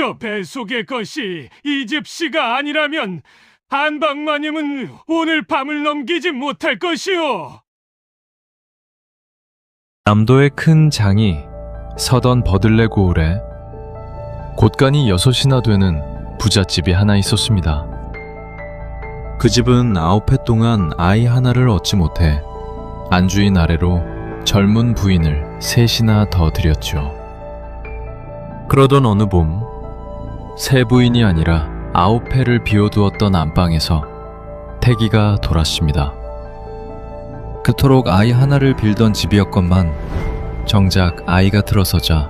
저 뱃속의 것이 이 집 씨가 아니라면 한방마님은 오늘 밤을 넘기지 못할 것이오. 남도의 큰 장이 서던 버들레 고을에 곳간이 6이나 되는 부잣집이 하나 있었습니다. 그 집은 9해 동안 아이 하나를 얻지 못해 안주인 아래로 젊은 부인을 3이나 더 들였죠. 그러던 어느 봄, 새 부인이 아니라 9해를 비워두었던 안방에서 태기가 돌았습니다. 그토록 아이 하나를 빌던 집이었건만 정작 아이가 들어서자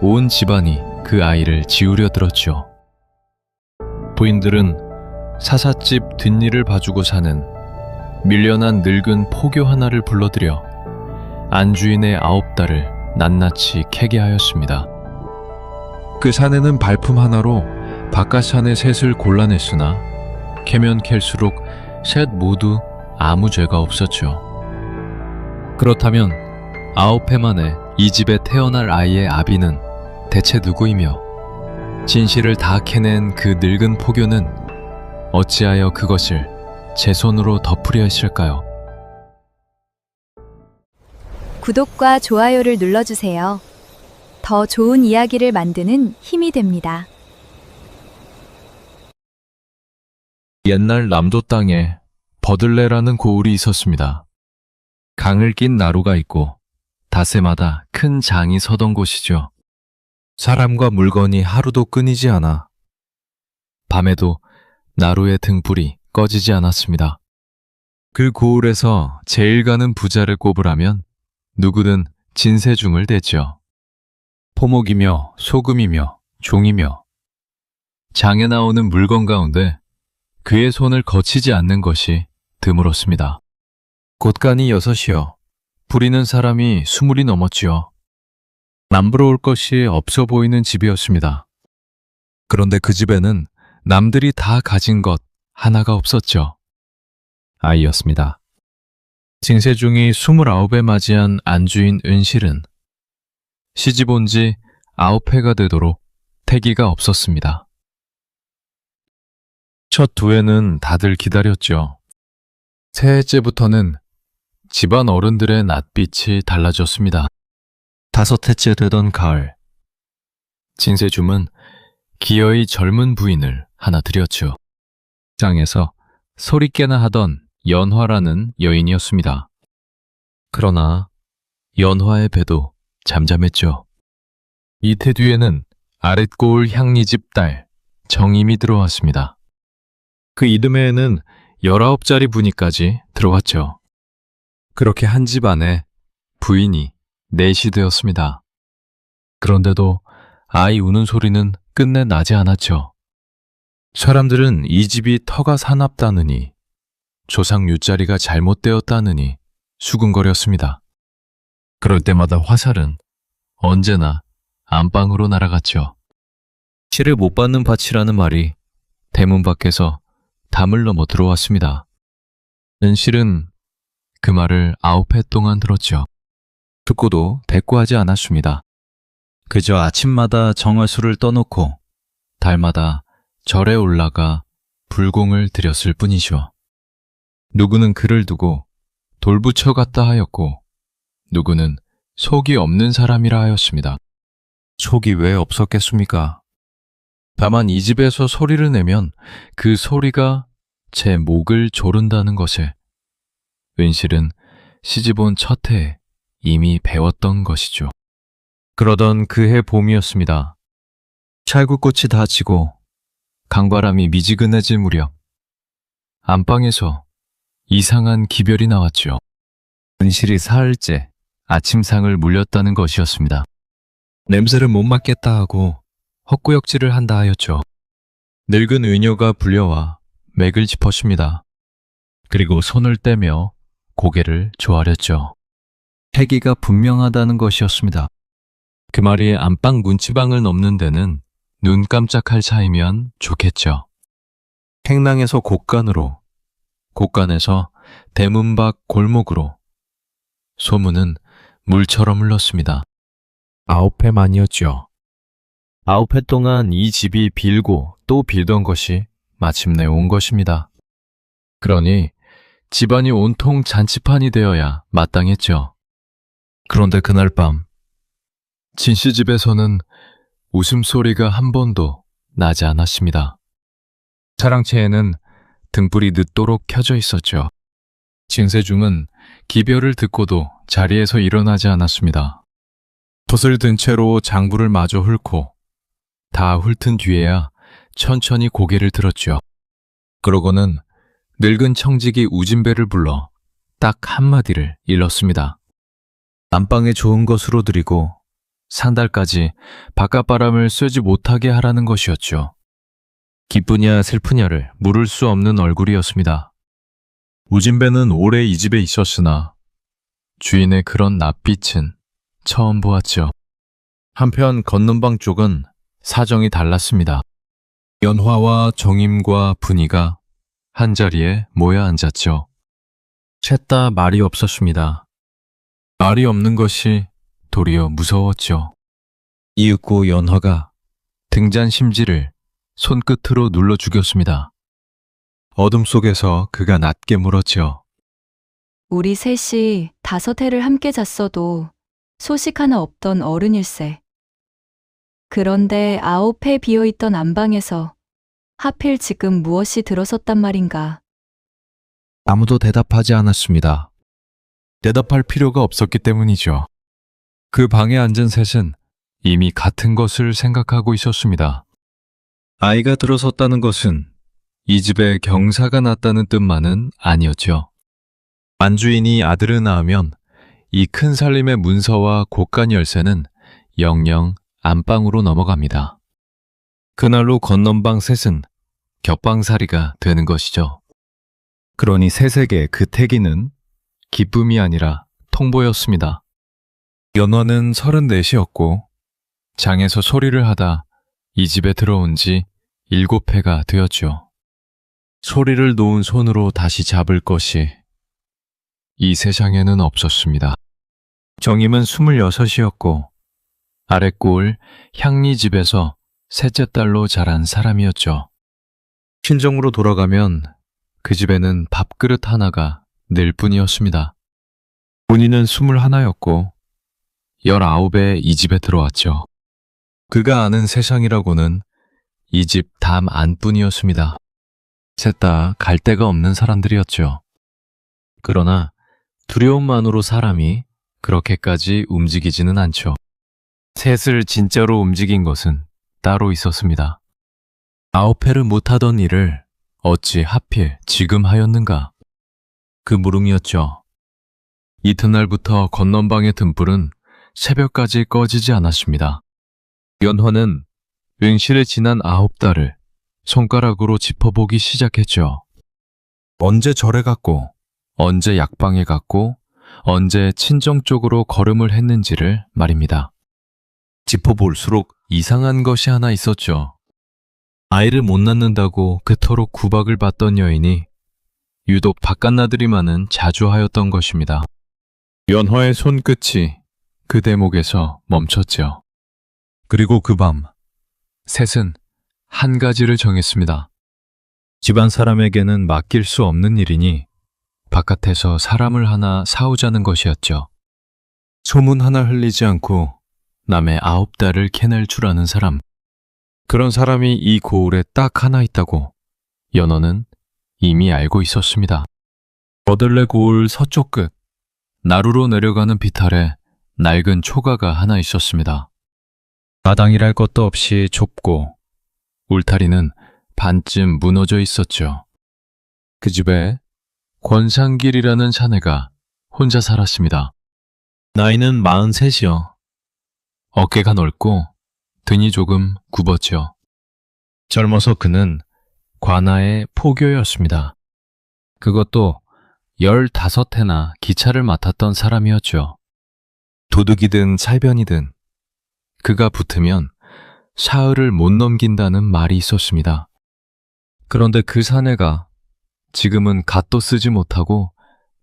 온 집안이 그 아이를 지우려 들었죠. 부인들은 사삿집 뒷일을 봐주고 사는 밀려난 늙은 포교 하나를 불러들여 안주인의 9달을 낱낱이 캐게 하였습니다. 그 사내는 발품 하나로 바깥 사내 셋을 골라냈으나 캐면 캘수록 셋 모두 아무 죄가 없었죠. 그렇다면 9해 만에 이 집에 태어날 아이의 아비는 대체 누구이며 진실을 다 캐낸 그 늙은 포교는 어찌하여 그것을 제 손으로 덮으려 했을까요? 구독과 좋아요를 눌러주세요. 더 좋은 이야기를 만드는 힘이 됩니다. 옛날 남도 땅에 버들레라는 고을이 있었습니다. 강을 낀 나루가 있고 닷새마다 큰 장이 서던 곳이죠. 사람과 물건이 하루도 끊이지 않아 밤에도 나루의 등불이 꺼지지 않았습니다. 그 고을에서 제일 가는 부자를 꼽으라면 누구든 진세중을 댔죠. 포목이며 소금이며 종이며 장에 나오는 물건 가운데 그의 손을 거치지 않는 것이 드물었습니다. 곳간이 6이여 부리는 사람이 20이 넘었지요. 남부러울 것이 없어 보이는 집이었습니다. 그런데 그 집에는 남들이 다 가진 것 하나가 없었죠. 아이였습니다. 징세중이 29에 맞이한 안주인 은실은 시집 온 지 9해가 되도록 태기가 없었습니다. 첫 2해는 다들 기다렸죠. 셋째부터는 집안 어른들의 낯빛이 달라졌습니다. 5해째 되던 가을, 진세줌은 기어이 젊은 부인을 하나 들였죠. 장에서 소리깨나 하던 연화라는 여인이었습니다. 그러나 연화의 배도 잠잠했죠. 이태 뒤에는 아랫고을 향리집 딸 정임이 들어왔습니다. 그 이듬해에는 19짜리 부니까지 들어왔죠. 그렇게 한 집 안에 부인이 4이 되었습니다. 그런데도 아이 우는 소리는 끝내 나지 않았죠. 사람들은 이 집이 터가 사납다느니 조상 윷자리가 잘못되었다느니 수군거렸습니다. 그럴 때마다 화살은 언제나 안방으로 날아갔죠. 치를 못 받는 밭이라는 말이 대문 밖에서 담을 넘어 들어왔습니다. 은실은 그 말을 9해 동안 들었죠. 듣고도 대꾸하지 않았습니다. 그저 아침마다 정화수를 떠놓고 달마다 절에 올라가 불공을 드렸을 뿐이죠. 누구는 글을 두고 돌부처 같다 하였고 누구는 속이 없는 사람이라 하였습니다. 속이 왜 없었겠습니까? 다만 이 집에서 소리를 내면 그 소리가 제 목을 조른다는 것에 은실은 시집 온 첫 해에 이미 배웠던 것이죠. 그러던 그 해 봄이었습니다. 찰구꽃이 다 지고 강바람이 미지근해질 무렵 안방에서 이상한 기별이 나왔죠. 은실이 사흘째 아침상을 물렸다는 것이었습니다. 냄새를 못 맡겠다 하고 헛구역질을 한다 하였죠. 늙은 의녀가 불려와 맥을 짚었습니다. 그리고 손을 떼며 고개를 조아렸죠. 패기가 분명하다는 것이었습니다. 그 말이 안방 문지방을 넘는 데는 눈 깜짝할 사이면 좋겠죠. 행랑에서 곳간으로, 곳간에서 대문 밖 골목으로 소문은 물처럼 흘렀습니다. 9해 만이었죠. 9회 동안 이 집이 빌고 또 빌던 것이 마침내 온 것입니다. 그러니 집안이 온통 잔치판이 되어야 마땅했죠. 그런데 그날 밤 진씨 집에서는 웃음소리가 한 번도 나지 않았습니다. 차량채에는 등불이 늦도록 켜져 있었죠. 진세중은 기별을 듣고도 자리에서 일어나지 않았습니다. 돛을 든 채로 장부를 마저 훑고 다 훑은 뒤에야 천천히 고개를 들었죠. 그러고는 늙은 청직이 우진배를 불러 딱 한마디를 일렀습니다. 안방에 좋은 것으로 드리고 산달까지 바깥바람을 쐬지 못하게 하라는 것이었죠. 기쁘냐 슬프냐를 물을 수 없는 얼굴이었습니다. 우진배는 오래 이 집에 있었으나 주인의 그런 낯빛은 처음 보았죠. 한편 건넌방 쪽은 사정이 달랐습니다. 연화와 정임과 분이가 한자리에 모여 앉았죠. 셋 다 말이 없었습니다. 말이 없는 것이 도리어 무서웠죠. 이윽고 연화가 등잔 심지를 손끝으로 눌러 죽였습니다. 어둠 속에서 그가 낮게 물었죠. 우리 셋이 5해를 함께 잤어도 소식 하나 없던 어른일세. 그런데 9해 비어있던 안방에서 하필 지금 무엇이 들어섰단 말인가. 아무도 대답하지 않았습니다. 대답할 필요가 없었기 때문이죠. 그 방에 앉은 셋은 이미 같은 것을 생각하고 있었습니다. 아이가 들어섰다는 것은 이 집에 경사가 났다는 뜻만은 아니었죠. 안주인이 아들을 낳으면 이 큰 살림의 문서와 곳간 열쇠는 영영 안방으로 넘어갑니다. 그날로 건넌방 셋은 겹방살이가 되는 것이죠. 그러니 셋에게 그 태기는 기쁨이 아니라 통보였습니다. 연화는 34이었고 장에서 소리를 하다 이 집에 들어온 지 7회가 되었죠. 소리를 놓은 손으로 다시 잡을 것이 이 세상에는 없었습니다. 정임은 26이었고 아랫골 향리 집에서 셋째 딸로 자란 사람이었죠. 친정으로 돌아가면 그 집에는 밥그릇 하나가 늘 뿐이었습니다. 본인은 21이었고 19에 이 집에 들어왔죠. 그가 아는 세상이라고는 이 집 담 안뿐이었습니다. 셋 다 갈 데가 없는 사람들이었죠. 그러나 두려움만으로 사람이 그렇게까지 움직이지는 않죠. 셋을 진짜로 움직인 것은 따로 있었습니다. 9회를 못하던 일을 어찌 하필 지금 하였는가? 그 물음이었죠. 이튿날부터 건넌방의 등불은 새벽까지 꺼지지 않았습니다. 연화는 응실에 지난 9달을 손가락으로 짚어보기 시작했죠. 언제 절에 갔고, 언제 약방에 갔고, 언제 친정 쪽으로 걸음을 했는지를 말입니다. 짚어볼수록 이상한 것이 하나 있었죠. 아이를 못 낳는다고 그토록 구박을 받던 여인이 유독 바깥나들이만은 자주 하였던 것입니다. 연화의 손끝이 그 대목에서 멈췄죠. 그리고 그 밤, 셋은 한 가지를 정했습니다. 집안 사람에게는 맡길 수 없는 일이니 바깥에서 사람을 하나 사오자는 것이었죠. 소문 하나 흘리지 않고 남의 9달을 캐낼 줄 아는 사람. 그런 사람이 이 고을에 딱 하나 있다고 연어는 이미 알고 있었습니다. 버들레 고을 서쪽 끝, 나루로 내려가는 비탈에 낡은 초가가 하나 있었습니다. 마당이랄 것도 없이 좁고 울타리는 반쯤 무너져 있었죠. 그 집에 권상길이라는 자네가 혼자 살았습니다. 나이는 43이요. 어깨가 넓고 등이 조금 굽었죠. 젊어서 그는 관아의 포교였습니다. 그것도 15해나 기차를 맡았던 사람이었죠. 도둑이든 살변이든 그가 붙으면 사흘을 못 넘긴다는 말이 있었습니다. 그런데 그 사내가 지금은 갓도 쓰지 못하고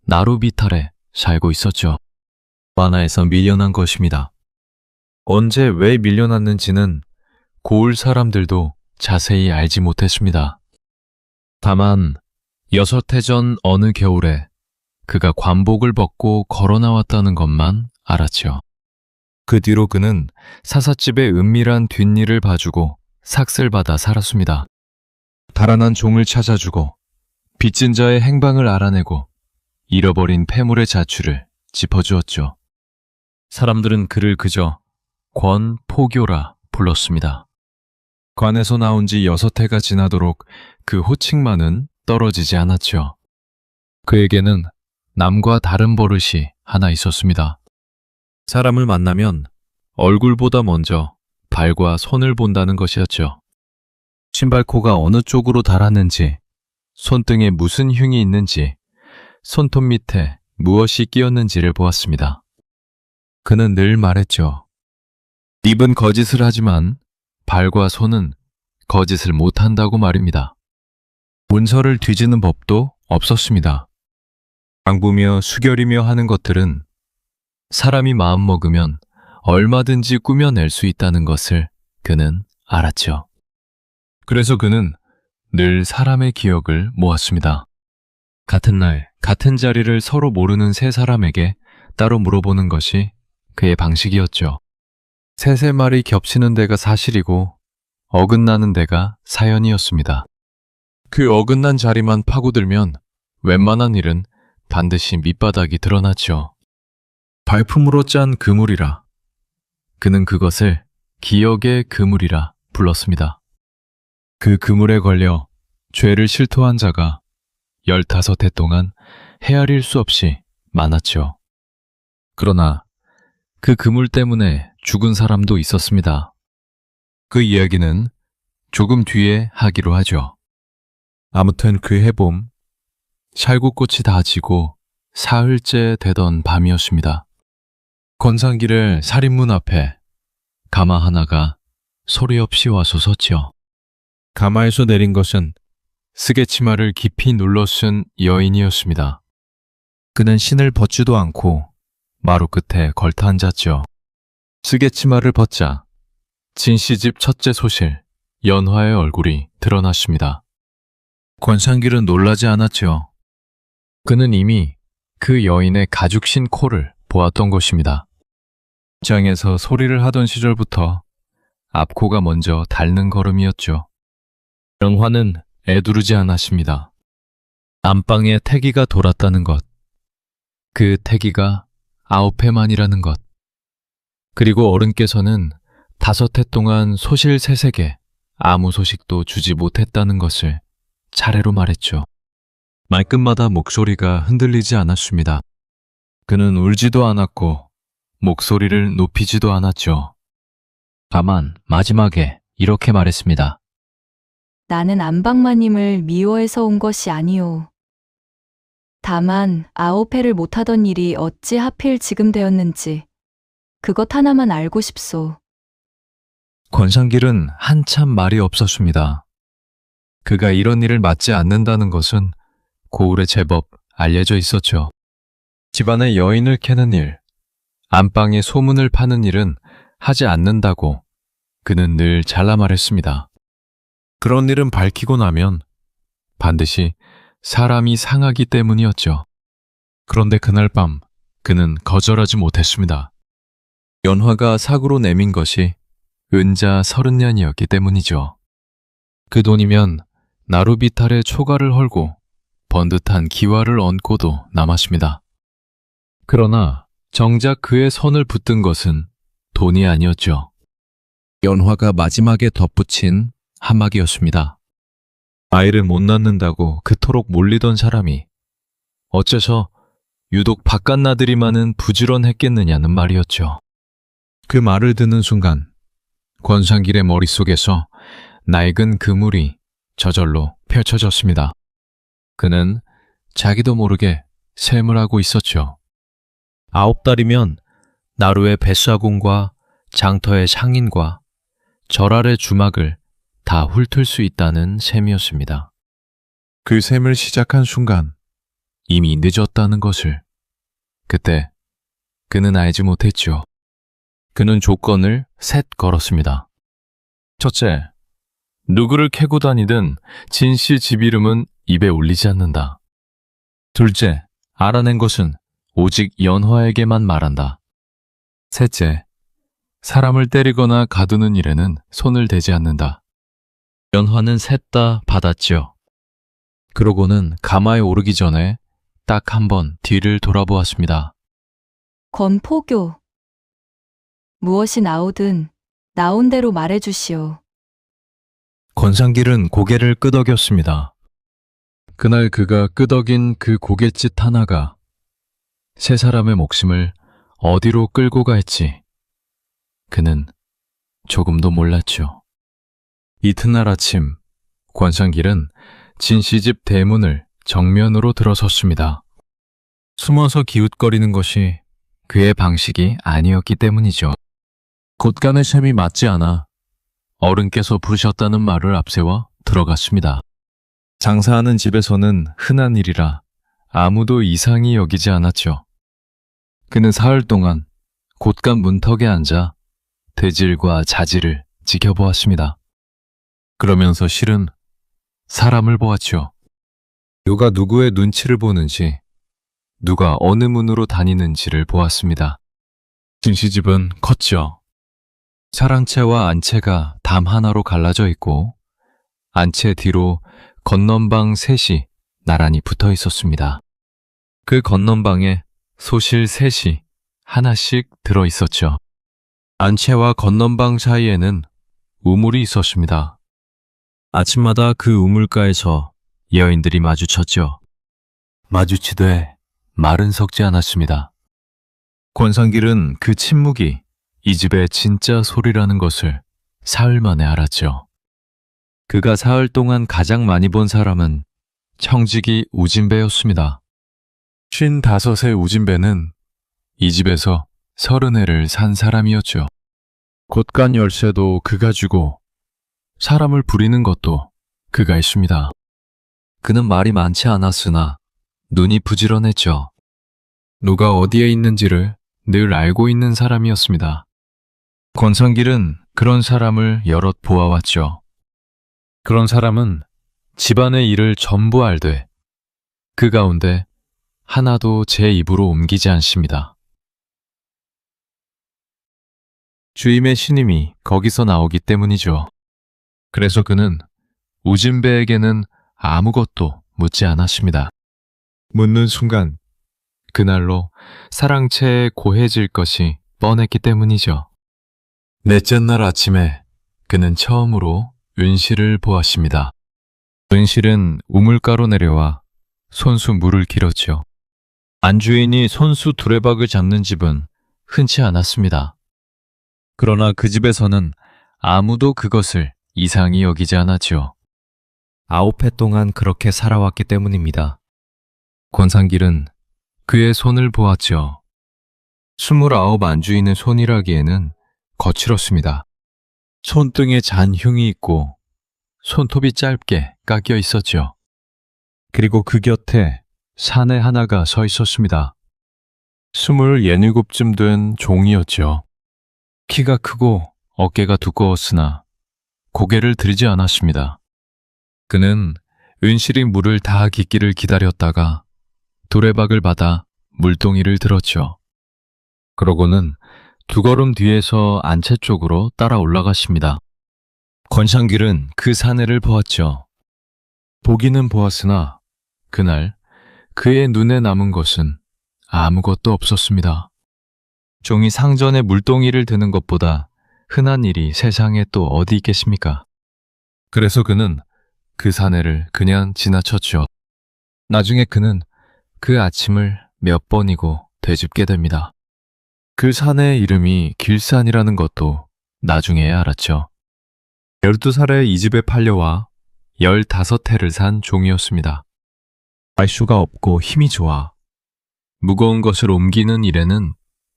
나루비탈에 살고 있었죠. 관아에서 밀려난 것입니다. 언제 왜 밀려났는지는 고을 사람들도 자세히 알지 못했습니다. 다만 6해 전 어느 겨울에 그가 관복을 벗고 걸어 나왔다는 것만 알았죠. 그 뒤로 그는 사삿집의 은밀한 뒷일을 봐주고 삭슬 받아 살았습니다. 달아난 종을 찾아주고 빚진 자의 행방을 알아내고 잃어버린 폐물의 자취를 짚어주었죠. 사람들은 그를 그저 권포교라 불렀습니다. 관에서 나온 지 6해가 지나도록 그 호칭만은 떨어지지 않았죠. 그에게는 남과 다른 버릇이 하나 있었습니다. 사람을 만나면 얼굴보다 먼저 발과 손을 본다는 것이었죠. 신발코가 어느 쪽으로 닳았는지, 손등에 무슨 흉이 있는지, 손톱 밑에 무엇이 끼었는지를 보았습니다. 그는 늘 말했죠. 입은 거짓을 하지만 발과 손은 거짓을 못한다고 말입니다. 문서를 뒤지는 법도 없었습니다. 장부며 수결이며 하는 것들은 사람이 마음먹으면 얼마든지 꾸며낼 수 있다는 것을 그는 알았죠. 그래서 그는 늘 사람의 기억을 모았습니다. 같은 날, 같은 자리를 서로 모르는 세 사람에게 따로 물어보는 것이 그의 방식이었죠. 세세 말이 겹치는 데가 사실이고 어긋나는 데가 사연이었습니다. 그 어긋난 자리만 파고들면 웬만한 일은 반드시 밑바닥이 드러났죠. 발품으로 짠 그물이라. 그는 그것을 기억의 그물이라 불렀습니다. 그 그물에 걸려 죄를 실토한 자가 15해 동안 헤아릴 수 없이 많았죠. 그러나 그 그물 때문에 죽은 사람도 있었습니다. 그 이야기는 조금 뒤에 하기로 하죠. 아무튼 그 해봄, 살구꽃이 다 지고 사흘째 되던 밤이었습니다. 권상길의 살인문 앞에 가마 하나가 소리 없이 와서 섰죠. 가마에서 내린 것은 쓰개치마를 깊이 눌러 쓴 여인이었습니다. 그는 신을 벗지도 않고 마루 끝에 걸터 앉았죠. 쓰개치마를 벗자 진씨집 첫째 소실 연화의 얼굴이 드러났습니다. 권상길은 놀라지 않았죠. 그는 이미 그 여인의 가죽신 코를 보았던 것입니다. 장에서 소리를 하던 시절부터 앞코가 먼저 닳는 걸음이었죠. 연화는 애두르지 않았습니다. 안방에 태기가 돌았다는 것, 그 태기가 9회만이라는 것, 그리고 어른께서는 5해 동안 소실 세세게 아무 소식도 주지 못했다는 것을 차례로 말했죠. 말끝마다 목소리가 흔들리지 않았습니다. 그는 울지도 않았고 목소리를 높이지도 않았죠. 다만 마지막에 이렇게 말했습니다. 나는 안방마님을 미워해서 온 것이 아니오. 다만 9회를 못하던 일이 어찌 하필 지금 되었는지 그것 하나만 알고 싶소. 권상길은 한참 말이 없었습니다. 그가 이런 일을 맡지 않는다는 것은 고을에 제법 알려져 있었죠. 집안의 여인을 캐는 일, 안방에 소문을 파는 일은 하지 않는다고 그는 늘 잘라 말했습니다. 그런 일은 밝히고 나면 반드시 사람이 상하기 때문이었죠. 그런데 그날 밤 그는 거절하지 못했습니다. 연화가 사고로 내민 것이 은자 30년이었기 때문이죠. 그 돈이면 나루비탈의 초가를 헐고 번듯한 기와를 얹고도 남았습니다. 그러나 정작 그의 손을 붙든 것은 돈이 아니었죠. 연화가 마지막에 덧붙인 한마디였습니다. 아이를 못 낳는다고 그토록 몰리던 사람이 어째서 유독 바깥나들이만은 부지런했겠느냐는 말이었죠. 그 말을 듣는 순간 권상길의 머릿속에서 낡은 그물이 저절로 펼쳐졌습니다. 그는 자기도 모르게 셈을 하고 있었죠. 9달이면 나루의 뱃사공과 장터의 상인과 절 아래 주막을 다 훑을 수 있다는 셈이었습니다. 그 셈을 시작한 순간 이미 늦었다는 것을 그때 그는 알지 못했죠. 그는 조건을 셋 걸었습니다. 첫째, 누구를 캐고 다니든 진씨 집 이름은 입에 올리지 않는다. 둘째, 알아낸 것은 오직 연화에게만 말한다. 셋째, 사람을 때리거나 가두는 일에는 손을 대지 않는다. 연화는 셋 다 받았지요. 그러고는 가마에 오르기 전에 딱 한 번 뒤를 돌아보았습니다. 권포교. 무엇이 나오든 나온 대로 말해주시오. 권상길은 고개를 끄덕였습니다. 그날 그가 끄덕인 그 고갯짓 하나가 세 사람의 목숨을 어디로 끌고 갈지 그는 조금도 몰랐죠. 이튿날 아침 권상길은 진씨집 대문을 정면으로 들어섰습니다. 숨어서 기웃거리는 것이 그의 방식이 아니었기 때문이죠. 곳간의 셈이 맞지 않아 어른께서 부르셨다는 말을 앞세워 들어갔습니다. 장사하는 집에서는 흔한 일이라 아무도 이상히 여기지 않았죠. 그는 사흘 동안 곳간 문턱에 앉아 대질과 자질을 지켜보았습니다. 그러면서 실은 사람을 보았죠. 누가 누구의 눈치를 보는지, 누가 어느 문으로 다니는지를 보았습니다. 진씨집은 컸죠. 사랑채와 안채가 담 하나로 갈라져 있고 안채 뒤로 건넌방 셋이 나란히 붙어 있었습니다. 그 건넌방에 소실 셋이 하나씩 들어 있었죠. 안채와 건넌방 사이에는 우물이 있었습니다. 아침마다 그 우물가에서 여인들이 마주쳤죠. 마주치되 말은 섞지 않았습니다. 권상길은 그 침묵이 이 집의 진짜 소리라는 것을 사흘 만에 알았죠. 그가 사흘 동안 가장 많이 본 사람은 청직이 우진배였습니다. 55의 우진배는 이 집에서 30해를 산 사람이었죠. 곳간 열쇠도 그가 주고 사람을 부리는 것도 그가 했습니다. 그는 말이 많지 않았으나 눈이 부지런했죠. 누가 어디에 있는지를 늘 알고 있는 사람이었습니다. 권상길은 그런 사람을 여럿 보아왔죠. 그런 사람은 집안의 일을 전부 알되 그 가운데 하나도 제 입으로 옮기지 않습니다. 주임의 신임이 거기서 나오기 때문이죠. 그래서 그는 우진배에게는 아무것도 묻지 않았습니다. 묻는 순간 그날로 사랑채에 고해질 것이 뻔했기 때문이죠. 넷째 날 아침에 그는 처음으로 은실을 보았습니다. 은실은 우물가로 내려와 손수 물을 길었죠. 안주인이 손수 두레박을 잡는 집은 흔치 않았습니다. 그러나 그 집에서는 아무도 그것을 이상히 여기지 않았죠. 9해 동안 그렇게 살아왔기 때문입니다. 권상길은 그의 손을 보았죠. 29 안주인의 손이라기에는 거칠었습니다. 손등에 잔흉이 있고 손톱이 짧게 깎여 있었죠. 그리고 그 곁에 사내 하나가 서 있었습니다. 27쯤 된 종이었죠. 키가 크고 어깨가 두꺼웠으나 고개를 들이지 않았습니다. 그는 은실이 물을 다 깃기를 기다렸다가 두레박을 받아 물동이를 들었죠. 그러고는 두 걸음 뒤에서 안채 쪽으로 따라 올라갔습니다. 권상길은 그 사내를 보았죠. 보기는 보았으나 그날 그의 눈에 남은 것은 아무것도 없었습니다. 종이 상전에 물동이를 드는 것보다 흔한 일이 세상에 또 어디 있겠습니까? 그래서 그는 그 사내를 그냥 지나쳤죠. 나중에 그는 그 아침을 몇 번이고 되짚게 됩니다. 그 산의 이름이 길산이라는 것도 나중에야 알았죠. 12살에 이 집에 팔려와 15해를 산 종이었습니다. 말수가 없고 힘이 좋아 무거운 것을 옮기는 일에는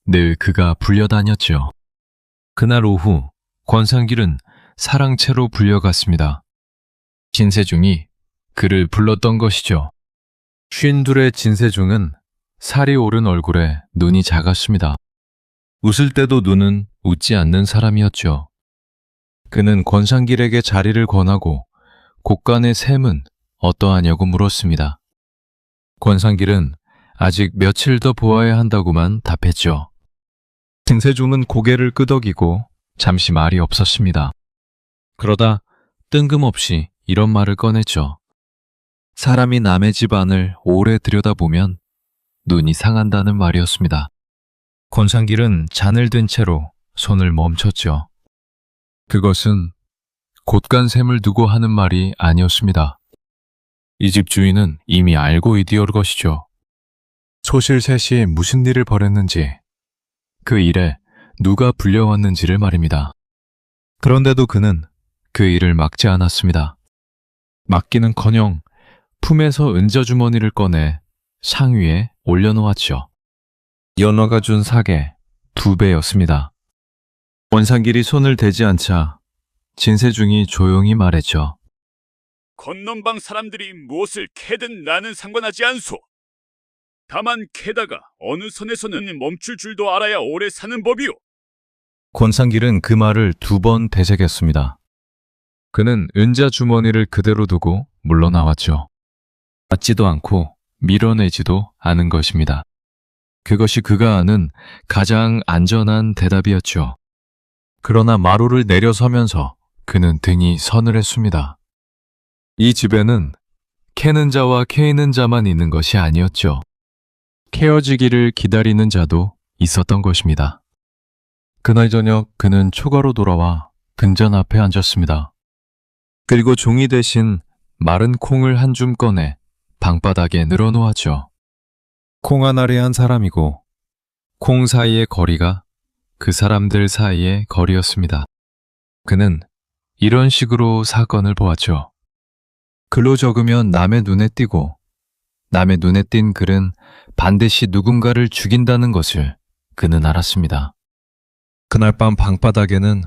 늘 그가 불려다녔죠. 그날 오후 권상길은 사랑채로 불려갔습니다. 진세중이 그를 불렀던 것이죠. 52의 진세중은 살이 오른 얼굴에 눈이 작았습니다. 웃을 때도 눈은 웃지 않는 사람이었죠. 그는 권상길에게 자리를 권하고 곳간의 셈은 어떠하냐고 물었습니다. 권상길은 아직 며칠 더 보아야 한다고만 답했죠. 진세종은 고개를 끄덕이고 잠시 말이 없었습니다. 그러다 뜬금없이 이런 말을 꺼냈죠. 사람이 남의 집안을 오래 들여다보면 눈이 상한다는 말이었습니다. 권상길은 잔을 든 채로 손을 멈췄죠. 그것은 곳간셈을 두고 하는 말이 아니었습니다. 이 집 주인은 이미 알고 있디올 것이죠. 소실 셋이 무슨 일을 벌였는지, 그 일에 누가 불려왔는지를 말입니다. 그런데도 그는 그 일을 막지 않았습니다. 막기는커녕 품에서 은저주머니를 꺼내 상위에 올려놓았죠. 연화가 준 사계 2배였습니다. 권상길이 손을 대지 않자 진세중이 조용히 말했죠. 건넌방 사람들이 무엇을 캐든 나는 상관하지 않소. 다만 캐다가 어느 선에서는 멈출 줄도 알아야 오래 사는 법이오. 권상길은 그 말을 2번 되새겼습니다. 그는 은자 주머니를 그대로 두고 물러나왔죠. 맞지도 않고 밀어내지도 않은 것입니다. 그것이 그가 아는 가장 안전한 대답이었죠. 그러나 마루를 내려서면서 그는 등이 서늘했습니다. 이 집에는 캐는 자와 캐이는 자만 있는 것이 아니었죠. 캐어지기를 기다리는 자도 있었던 것입니다. 그날 저녁 그는 초가로 돌아와 등잔 앞에 앉았습니다. 그리고 종이 대신 마른 콩을 한 줌 꺼내 방바닥에 늘어놓았죠. 콩 하나를 한 사람이고 콩 사이의 거리가 그 사람들 사이의 거리였습니다. 그는 이런 식으로 사건을 보았죠. 글로 적으면 남의 눈에 띄고 남의 눈에 띈 글은 반드시 누군가를 죽인다는 것을 그는 알았습니다. 그날 밤 방바닥에는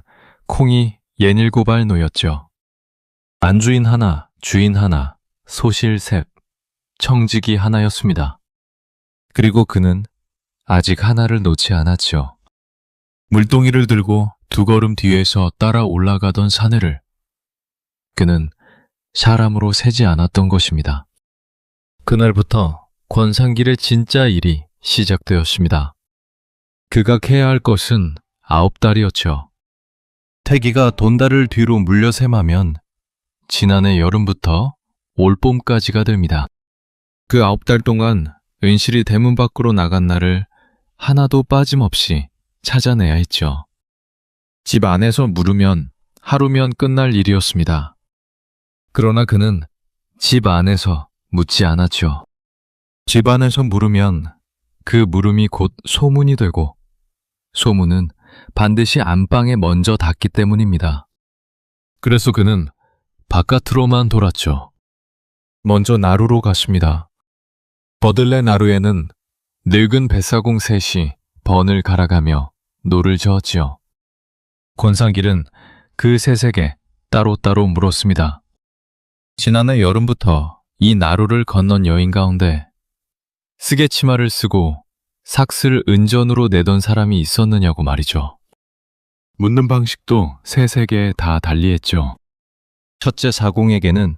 콩이 67알 놓였죠. 안주인 하나, 주인 하나, 소실 셋, 청지기 하나였습니다. 그리고 그는 아직 하나를 놓지 않았죠. 물동이를 들고 2걸음 뒤에서 따라 올라가던 사내를 그는 사람으로 세지 않았던 것입니다. 그날부터 권상길의 진짜 일이 시작되었습니다. 그가 캐야 할 것은 9달이었죠. 태기가 돈달을 뒤로 물려 셈하면 지난해 여름부터 올봄까지가 됩니다. 그 9달 동안 은실이 대문 밖으로 나간 날을 하나도 빠짐없이 찾아내야 했죠. 집 안에서 물으면 하루면 끝날 일이었습니다. 그러나 그는 집 안에서 묻지 않았죠. 집 안에서 물으면 그 물음이 곧 소문이 되고 소문은 반드시 안방에 먼저 닿기 때문입니다. 그래서 그는 바깥으로만 돌았죠. 먼저 나루로 갔습니다. 버들레 나루에는 늙은 뱃사공 셋이 번을 갈아가며 노를 저었지요. 권상길은 그 셋에게 따로따로 물었습니다. 지난해 여름부터 이 나루를 건넌 여인 가운데 쓰개 치마를 쓰고 삭슬 은전으로 내던 사람이 있었느냐고 말이죠. 묻는 방식도 셋에게 다 달리했죠. 첫째 사공에게는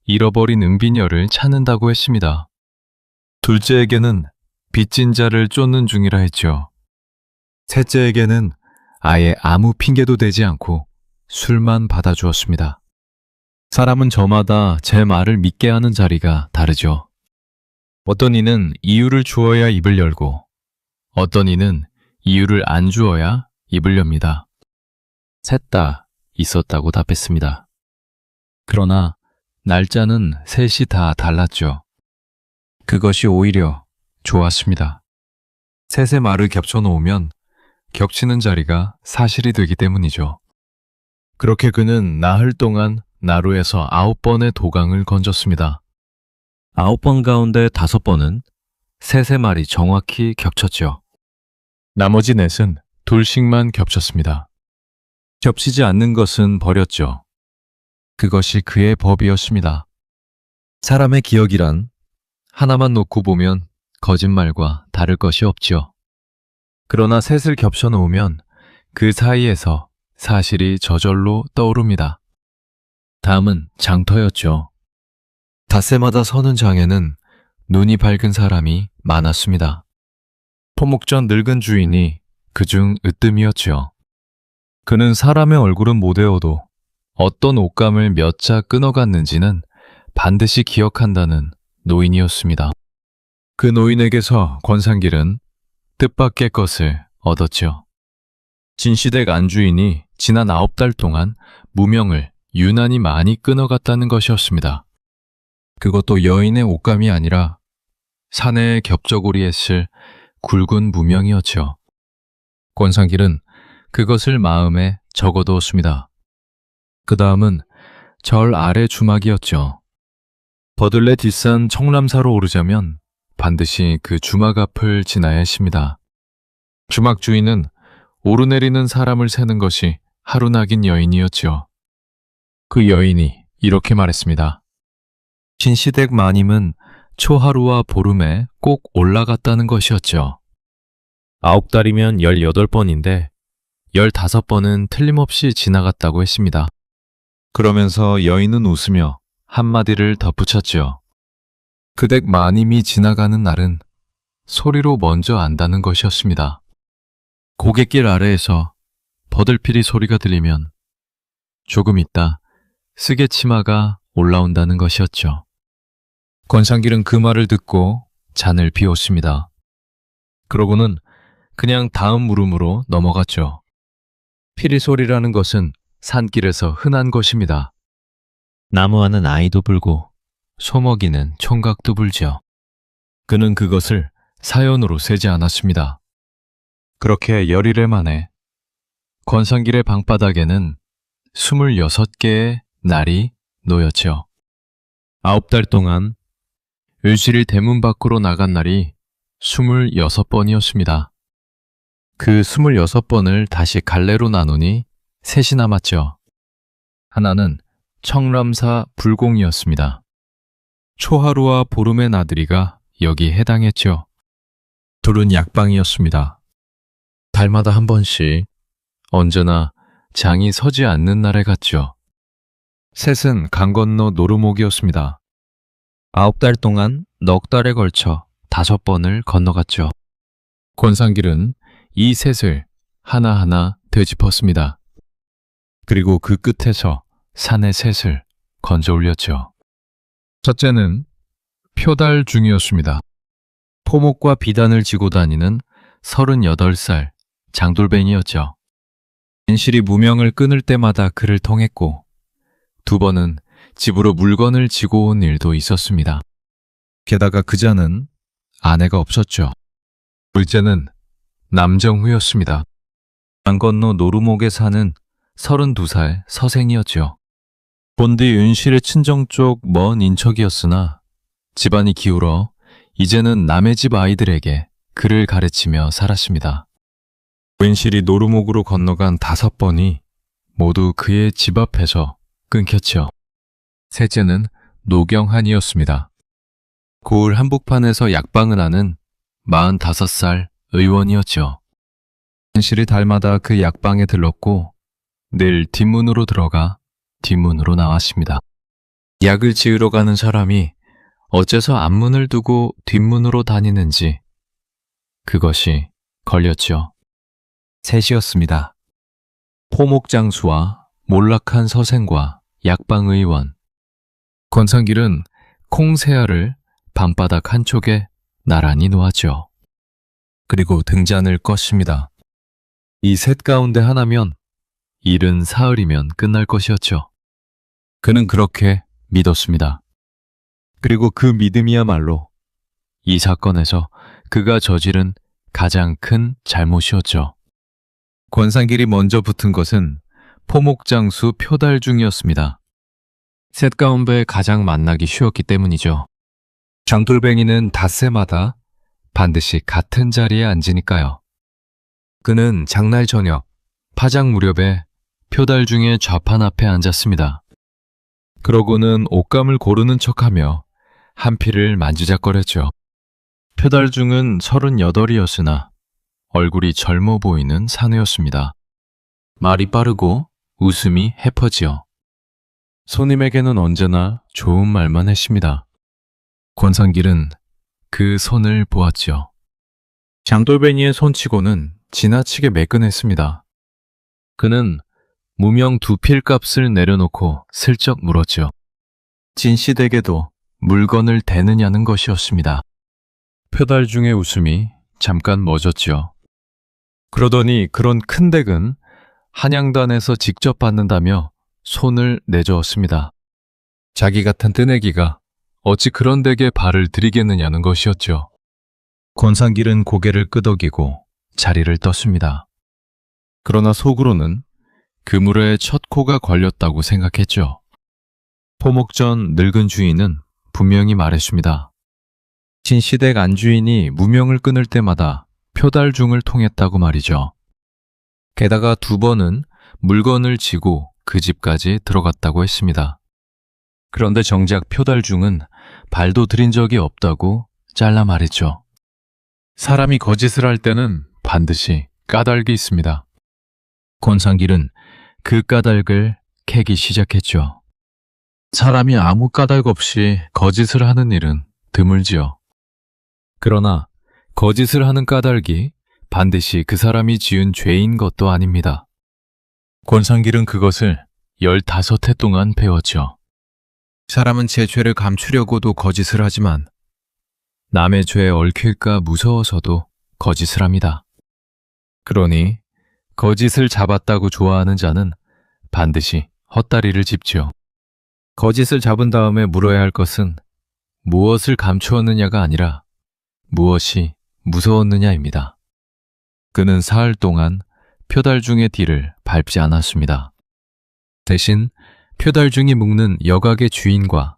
잃어버린 은비녀를 찾는다고 했습니다. 둘째에게는 빚진 자를 쫓는 중이라 했죠. 셋째에게는 아예 아무 핑계도 대지 않고 술만 받아주었습니다. 사람은 저마다 제 말을 믿게 하는 자리가 다르죠. 어떤 이는 이유를 주어야 입을 열고 어떤 이는 이유를 안 주어야 입을 엽니다. 셋 다 있었다고 답했습니다. 그러나 날짜는 셋이 다 달랐죠. 그것이 오히려 좋았습니다. 셋의 말을 겹쳐놓으면 겹치는 자리가 사실이 되기 때문이죠. 그렇게 그는 나흘 동안 나루에서 9번의 도강을 건졌습니다. 9번 가운데 5번은 셋의 말이 정확히 겹쳤죠. 나머지 넷은 둘씩만 겹쳤습니다. 겹치지 않는 것은 버렸죠. 그것이 그의 법이었습니다. 사람의 기억이란 하나만 놓고 보면 거짓말과 다를 것이 없죠. 그러나 셋을 겹쳐 놓으면 그 사이에서 사실이 저절로 떠오릅니다. 다음은 장터였죠. 닷새마다 서는 장에는 눈이 밝은 사람이 많았습니다. 포목전 늙은 주인이 그중 으뜸이었지요. 그는 사람의 얼굴은 못 외워도 어떤 옷감을 몇 자 끊어갔는지는 반드시 기억한다는 노인이었습니다. 그 노인에게서 권상길은 뜻밖의 것을 얻었죠. 진시댁 안주인이 지난 9달 동안 무명을 유난히 많이 끊어갔다는 것이었습니다. 그것도 여인의 옷감이 아니라 사내의 겹저고리에 쓸 굵은 무명이었죠. 권상길은 그것을 마음에 적어두었습니다. 그 다음은 절 아래 주막이었죠. 버들레 뒷산 청람사로 오르자면 반드시 그 주막 앞을 지나야 했습니다. 주막 주인은 오르내리는 사람을 세는 것이 하루나긴 여인이었지요. 그 여인이 이렇게 말했습니다. 진시댁 마님은 초하루와 보름에 꼭 올라갔다는 것이었죠. 9달이면 18번인데 15번은 틀림없이 지나갔다고 했습니다. 그러면서 여인은 웃으며 한마디를 덧붙였죠. 그 댁 마님이 지나가는 날은 소리로 먼저 안다는 것이었습니다. 고갯길 아래에서 버들피리 소리가 들리면 조금 있다 쓰개 치마가 올라온다는 것이었죠. 권상길은 그 말을 듣고 잔을 비웠습니다. 그러고는 그냥 다음 물음으로 넘어갔죠. 피리 소리라는 것은 산길에서 흔한 것입니다. 나무하는 아이도 불고 소먹이는 총각도 불지요. 그는 그것을 사연으로 세지 않았습니다. 그렇게 열흘 만에 권상길의 방바닥에는 26개의 날이 놓였죠. 9달 동안 을실이 대문 밖으로 나간 날이 26번이었습니다. 그 26번을 다시 갈래로 나누니 셋이 남았죠. 하나는 청람사 불공이었습니다. 초하루와 보름의 나들이가 여기 해당했죠. 둘은 약방이었습니다. 달마다 한 번씩 언제나 장이 서지 않는 날에 갔죠. 셋은 강 건너 노루목이었습니다. 9달 동안 넉 달에 걸쳐 5번을 건너갔죠. 권상길은 이 셋을 하나하나 되짚었습니다. 그리고 그 끝에서 산의 셋을 건져 올렸죠. 첫째는 표달 중이었습니다. 포목과 비단을 지고 다니는 38살 장돌뱅이였죠. 진실이 무명을 끊을 때마다 그를 통했고 2번은 집으로 물건을 지고 온 일도 있었습니다. 게다가 그자는 아내가 없었죠. 둘째는 남정후였습니다. 강 건너 노루목에 사는 32살 서생이었죠. 본디 윤실의 친정 쪽 먼 인척이었으나 집안이 기울어 이제는 남의 집 아이들에게 글을 가르치며 살았습니다. 윤실이 노루목으로 건너간 5번이 모두 그의 집 앞에서 끊겼죠. 셋째는 노경한이었습니다. 고을 한복판에서 약방을 하는 45살 의원이었죠. 윤실이 달마다 그 약방에 들렀고 늘 뒷문으로 들어가 뒷문으로 나왔습니다. 약을 지으러 가는 사람이 어째서 앞문을 두고 뒷문으로 다니는지 그것이 걸렸죠. 셋이었습니다. 포목장수와 몰락한 서생과 약방의원. 권상길은 콩새알을 방바닥 한쪽에 나란히 놓았죠. 그리고 등잔을 껐습니다. 이 셋 가운데 하나면 일은 사흘이면 끝날 것이었죠. 그는 그렇게 믿었습니다. 그리고 그 믿음이야말로 이 사건에서 그가 저지른 가장 큰 잘못이었죠. 권상길이 먼저 붙은 것은 포목장수 표달 중이었습니다. 셋 가운데 가장 만나기 쉬웠기 때문이죠. 장돌뱅이는 닷새마다 반드시 같은 자리에 앉으니까요. 그는 장날 저녁 파장 무렵에 표달 중에 좌판 앞에 앉았습니다. 그러고는 옷감을 고르는 척하며 한 피를 만지작거렸죠. 표달 중은 38이었으나 얼굴이 젊어 보이는 사내였습니다. 말이 빠르고 웃음이 해퍼지어. 손님에게는 언제나 좋은 말만 했습니다. 권상길은 그 손을 보았지요. 장돌뱅이의 손치고는 지나치게 매끈했습니다. 그는 무명 두 필값을 내려놓고 슬쩍 물었지요. 진씨댁에도 물건을 대느냐는 것이었습니다. 표달중의 웃음이 잠깐 멎었지요. 그러더니 그런 큰 댁은 한양단에서 직접 받는다며 손을 내저었습니다. 자기 같은 뜨내기가 어찌 그런 댁에 발을 들이겠느냐는 것이었죠. 권상길은 고개를 끄덕이고 자리를 떴습니다. 그러나 속으로는 그물에 첫 코가 걸렸다고 생각했죠. 포목 전 늙은 주인은 분명히 말했습니다. 진시댁 안주인이 무명을 끊을 때마다 표달중을 통했다고 말이죠. 게다가 2번은 물건을 지고 그 집까지 들어갔다고 했습니다. 그런데 정작 표달중은 발도 들인 적이 없다고 잘라 말했죠. 사람이 거짓을 할 때는 반드시 까닭이 있습니다. 권상길은 그 까닭을 캐기 시작했죠. 사람이 아무 까닭 없이 거짓을 하는 일은 드물지요. 그러나 거짓을 하는 까닭이 반드시 그 사람이 지은 죄인 것도 아닙니다. 권상길은 그것을 15해 동안 배웠죠. 사람은 제 죄를 감추려고도 거짓을 하지만 남의 죄에 얽힐까 무서워서도 거짓을 합니다. 그러니 거짓을 잡았다고 좋아하는 자는 반드시 헛다리를 짚지요. 거짓을 잡은 다음에 물어야 할 것은 무엇을 감추었느냐가 아니라 무엇이 무서웠느냐입니다. 그는 사흘 동안 표달중의 뒤를 밟지 않았습니다. 대신 표달중이 묵는 여각의 주인과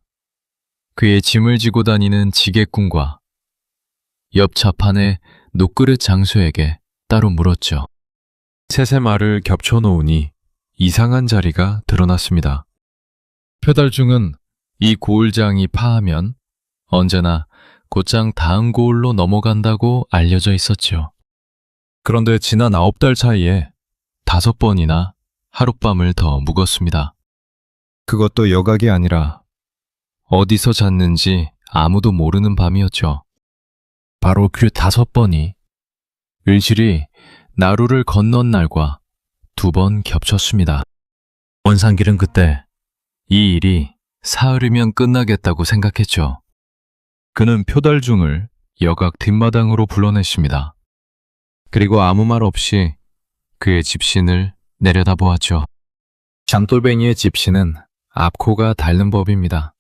그의 짐을 지고 다니는 지게꾼과 옆 차판의 녹그릇 장수에게 따로 물었죠. 셋의 말을 겹쳐놓으니 이상한 자리가 드러났습니다. 표달중은 이 고을장이 파하면 언제나 곧장 다음 고을로 넘어간다고 알려져 있었죠. 그런데 지난 9달 사이에 5번이나 하룻밤을 더 묵었습니다. 그것도 여각이 아니라 어디서 잤는지 아무도 모르는 밤이었죠. 바로 그 5번이 을실이 나루를 건넌 날과 2번 겹쳤습니다. 권상길은 그때 이 일이 사흘이면 끝나겠다고 생각했죠. 그는 표달중을 여각 뒷마당으로 불러냈습니다. 그리고 아무 말 없이 그의 집신을 내려다보았죠. 장돌뱅이의 집신은 앞코가 닳는 법입니다.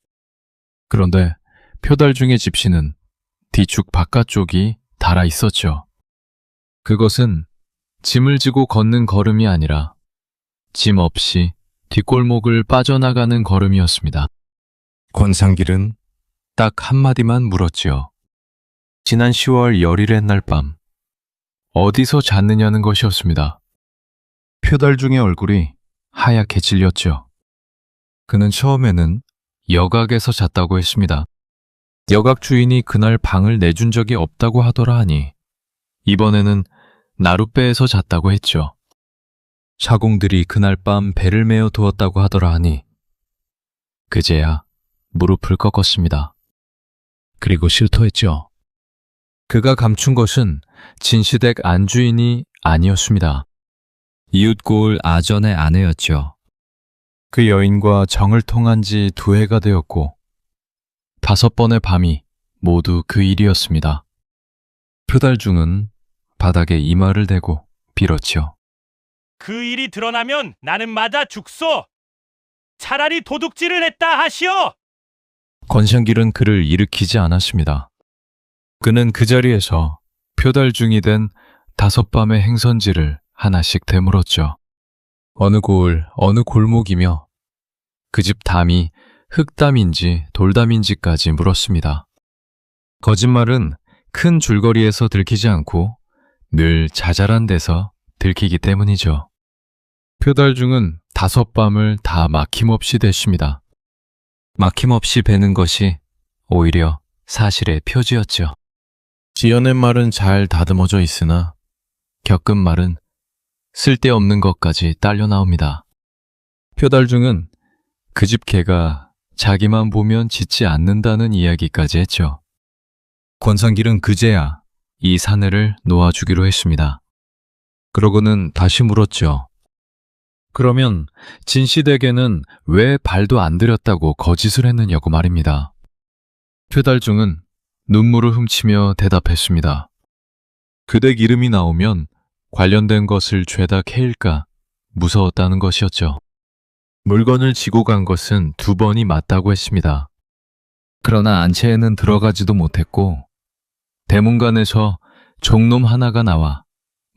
그런데 표달중의 집신은 뒤축 바깥쪽이 닳아 있었죠. 그것은 짐을 지고 걷는 걸음이 아니라 짐 없이 뒷골목을 빠져나가는 걸음이었습니다. 권상길은 딱 한마디만 물었지요. 지난 10월 열일의 날 밤 어디서 잤느냐는 것이었습니다. 표달중의 얼굴이 하얗게 질렸죠. 그는 처음에는 여각에서 잤다고 했습니다. 여각 주인이 그날 방을 내준 적이 없다고 하더라 하니 이번에는 나룻배에서 잤다고 했죠. 사공들이 그날 밤 배를 메어 두었다고 하더라 하니 그제야 무릎을 꺾었습니다. 그리고 실토했죠. 그가 감춘 것은 진시댁 안주인이 아니었습니다. 이웃고을 아전의 아내였죠. 그 여인과 정을 통한 지 2해가 되었고 5번의 밤이 모두 그 일이었습니다. 표달중은 바닥에 이마를 대고 빌었지요. 그 일이 드러나면 나는 맞아 죽소. 차라리 도둑질을 했다 하시오. 권상길은 그를 일으키지 않았습니다. 그는 그 자리에서 표달중이 된 5밤의 행선지를 하나씩 되물었죠. 어느 고을, 어느 골목이며 그 집 담이 흙담인지 돌담인지까지 물었습니다. 거짓말은 큰 줄거리에서 들키지 않고 늘 자잘한 데서 들키기 때문이죠. 표달중은 5밤을 다 막힘없이 댔습니다. 막힘없이 베는 것이 오히려 사실의 표지였죠. 지어낸 말은 잘 다듬어져 있으나 겪은 말은 쓸데없는 것까지 딸려 나옵니다. 표달중은 그 집 개가 자기만 보면 짖지 않는다는 이야기까지 했죠. 권상길은 그제야 이 사내를 놓아주기로 했습니다. 그러고는 다시 물었죠. 그러면 진시댁에는 왜 발도 안 들였다고 거짓을 했느냐고 말입니다. 표달중은 눈물을 훔치며 대답했습니다. 그댁 이름이 나오면 관련된 것을 죄다 캐일까 무서웠다는 것이었죠. 물건을 지고 간 것은 2번이 맞다고 했습니다. 그러나 안채에는 들어가지도 못했고 대문관에서 종놈 하나가 나와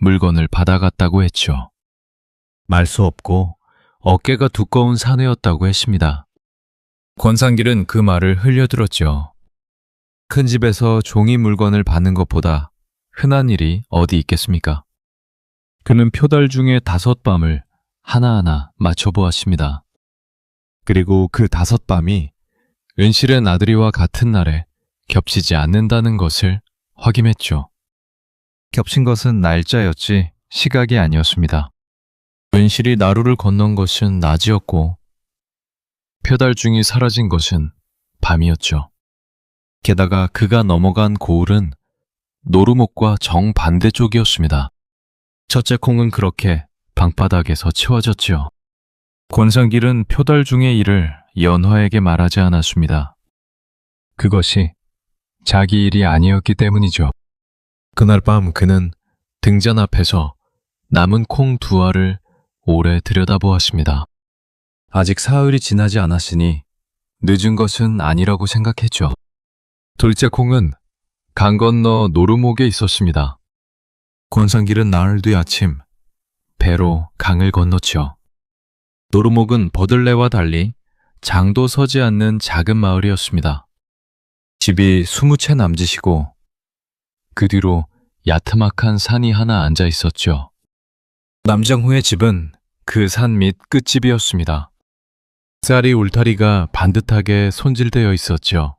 물건을 받아갔다고 했죠. 말 수 없고 어깨가 두꺼운 사내였다고 했습니다. 권상길은 그 말을 흘려들었죠. 큰 집에서 종이 물건을 받는 것보다 흔한 일이 어디 있겠습니까? 그는 표달 중에 5밤을 하나하나 맞춰보았습니다. 그리고 그 5밤이 은실의 나들이와 같은 날에 겹치지 않는다는 것을 확인했죠. 겹친 것은 날짜였지 시각이 아니었습니다. 은실이 나루를 건넌 것은 낮이었고 표달중이 사라진 것은 밤이었죠. 게다가 그가 넘어간 고을은 노루목과 정반대쪽이었습니다. 첫째 콩은 그렇게 방바닥에서 치워졌지요. 권상길은 표달중의 일을 연화에게 말하지 않았습니다. 그것이 자기 일이 아니었기 때문이죠. 그날 밤 그는 등잔 앞에서 남은 콩 2알을 오래 들여다보았습니다. 아직 사흘이 지나지 않았으니 늦은 것은 아니라고 생각했죠. 둘째 콩은 강 건너 노루목에 있었습니다. 권상길은 나흘 뒤 아침 배로 강을 건넜죠. 노루목은 버들레와 달리 장도 서지 않는 작은 마을이었습니다. 집이 20채 남짓이고 그 뒤로 야트막한 산이 하나 앉아 있었죠. 남장후의 집은 그 산 밑 끝집이었습니다. 쌀이 울타리가 반듯하게 손질되어 있었죠.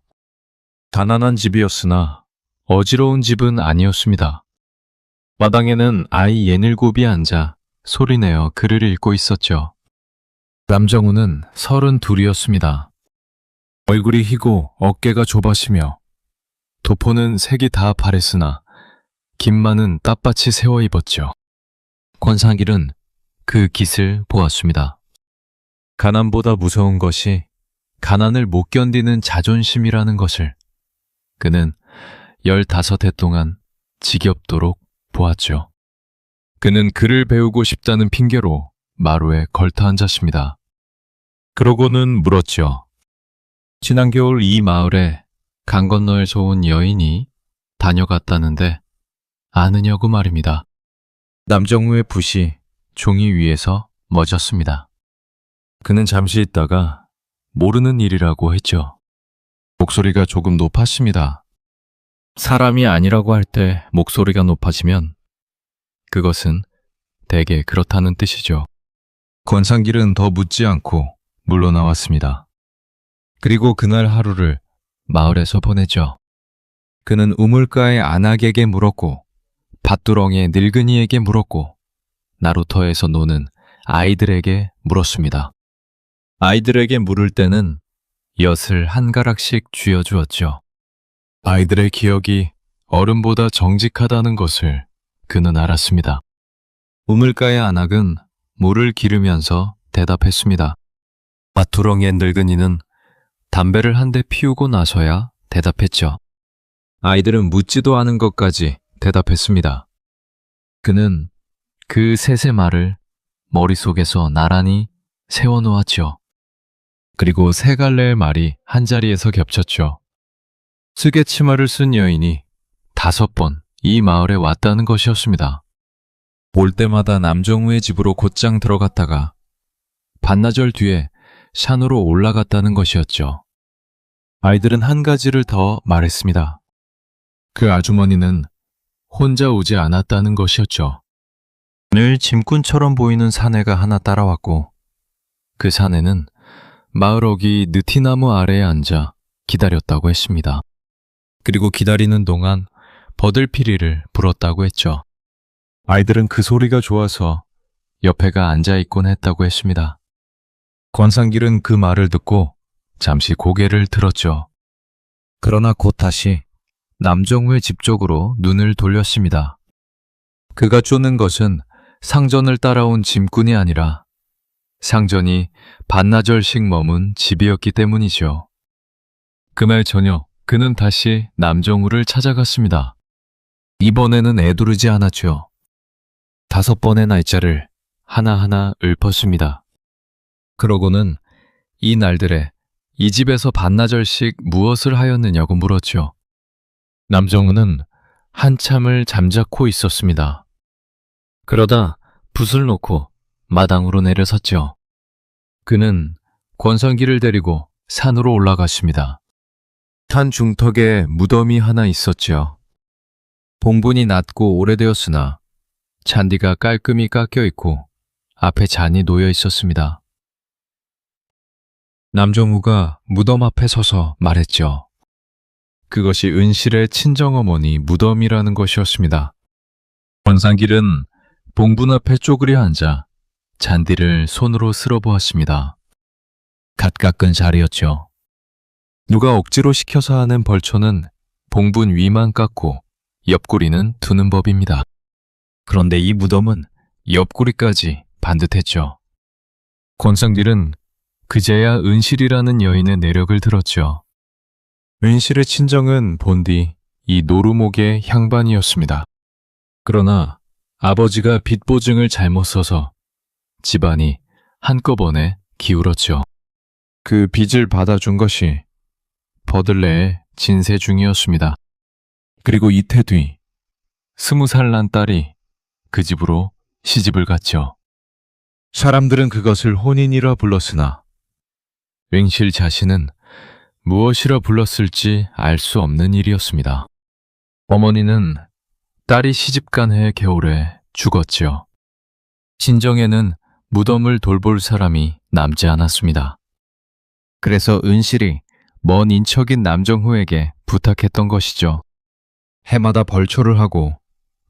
가난한 집이었으나 어지러운 집은 아니었습니다. 마당에는 아이 17이 앉아 소리내어 글을 읽고 있었죠. 남정우는 32이었습니다. 얼굴이 희고 어깨가 좁아시며 도포는 색이 다 바랬으나 긴만은 빳빳이 세워 입었죠. 권상길은 그 깃을 보았습니다. 가난보다 무서운 것이 가난을 못 견디는 자존심이라는 것을 그는 15해 동안 지겹도록 보았죠. 그는 글을 배우고 싶다는 핑계로 마루에 걸터 앉았습니다. 그러고는 물었죠. 지난 겨울 이 마을에 강 건너에서 온 여인이 다녀갔다는데 아느냐고 말입니다. 남정우의 붓이 종이 위에서 멎었습니다. 그는 잠시 있다가 모르는 일이라고 했죠. 목소리가 조금 높았습니다. 사람이 아니라고 할 때 목소리가 높아지면 그것은 대개 그렇다는 뜻이죠. 권상길은 더 묻지 않고 물러나왔습니다. 그리고 그날 하루를 마을에서 보냈죠. 그는 우물가의 안악에게 물었고 밭두렁의 늙은이에게 물었고 나루터에서 노는 아이들에게 물었습니다. 아이들에게 물을 때는 엿을 한 가락씩 쥐어주었죠. 아이들의 기억이 어른보다 정직하다는 것을 그는 알았습니다. 우물가의 안악은 물을 기르면서 대답했습니다. 밭두렁의 늙은이는 담배를 한 대 피우고 나서야 대답했죠. 아이들은 묻지도 않은 것까지 대답했습니다. 그는 그 셋의 말을 머릿속에서 나란히 세워놓았죠. 그리고 3갈래의 말이 한자리에서 겹쳤죠. 쓰개 치마를 쓴 여인이 5번 이 마을에 왔다는 것이었습니다. 올 때마다 남정우의 집으로 곧장 들어갔다가 반나절 뒤에 산으로 올라갔다는 것이었죠. 아이들은 한 가지를 더 말했습니다. 그 아주머니는 혼자 오지 않았다는 것이었죠. 늘 짐꾼처럼 보이는 사내가 하나 따라왔고 그 사내는 마을 어귀 느티나무 아래에 앉아 기다렸다고 했습니다. 그리고 기다리는 동안 버들피리를 불었다고 했죠. 아이들은 그 소리가 좋아서 옆에가 앉아있곤 했다고 했습니다. 권상길은 그 말을 듣고 잠시 고개를 들었죠. 그러나 곧 다시 남정우의 집 쪽으로 눈을 돌렸습니다. 그가 쫓는 것은 상전을 따라온 짐꾼이 아니라 상전이 반나절씩 머문 집이었기 때문이죠. 그날 저녁 그는 다시 남정우를 찾아갔습니다. 이번에는 애두르지 않았죠. 5번의 날짜를 하나하나 읊었습니다. 그러고는 이 날들에 이 집에서 반나절씩 무엇을 하였느냐고 물었죠. 남정우는 한참을 잠자코 있었습니다. 그러다 붓을 놓고 마당으로 내려섰죠. 그는 권성기를 데리고 산으로 올라갔습니다. 산 중턱에 무덤이 하나 있었죠. 봉분이 낮고 오래되었으나 잔디가 깔끔히 깎여 있고 앞에 잔이 놓여 있었습니다. 남정우가 무덤 앞에 서서 말했죠. 그것이 은실의 친정어머니 무덤이라는 것이었습니다. 권상길은 봉분 앞에 쪼그려 앉아 잔디를 손으로 쓸어보았습니다. 갓 깎은 자리였죠. 누가 억지로 시켜서 하는 벌초는 봉분 위만 깎고 옆구리는 두는 법입니다. 그런데 이 무덤은 옆구리까지 반듯했죠. 권상길은 그제야 은실이라는 여인의 내력을 들었죠. 은실의 친정은 본디 이 노루목의 향반이었습니다. 그러나 아버지가 빚 보증을 잘못 써서 집안이 한꺼번에 기울었죠. 그 빚을 받아준 것이 버들레의 진세 중이었습니다. 그리고 이태 뒤 20살 난 딸이 그 집으로 시집을 갔죠. 사람들은 그것을 혼인이라 불렀으나 맹실 자신은 무엇이라 불렀을지 알 수 없는 일이었습니다. 어머니는 딸이 시집간 해 겨울에 죽었지요. 친정에는 무덤을 돌볼 사람이 남지 않았습니다. 그래서 은실이 먼 인척인 남정후에게 부탁했던 것이죠. 해마다 벌초를 하고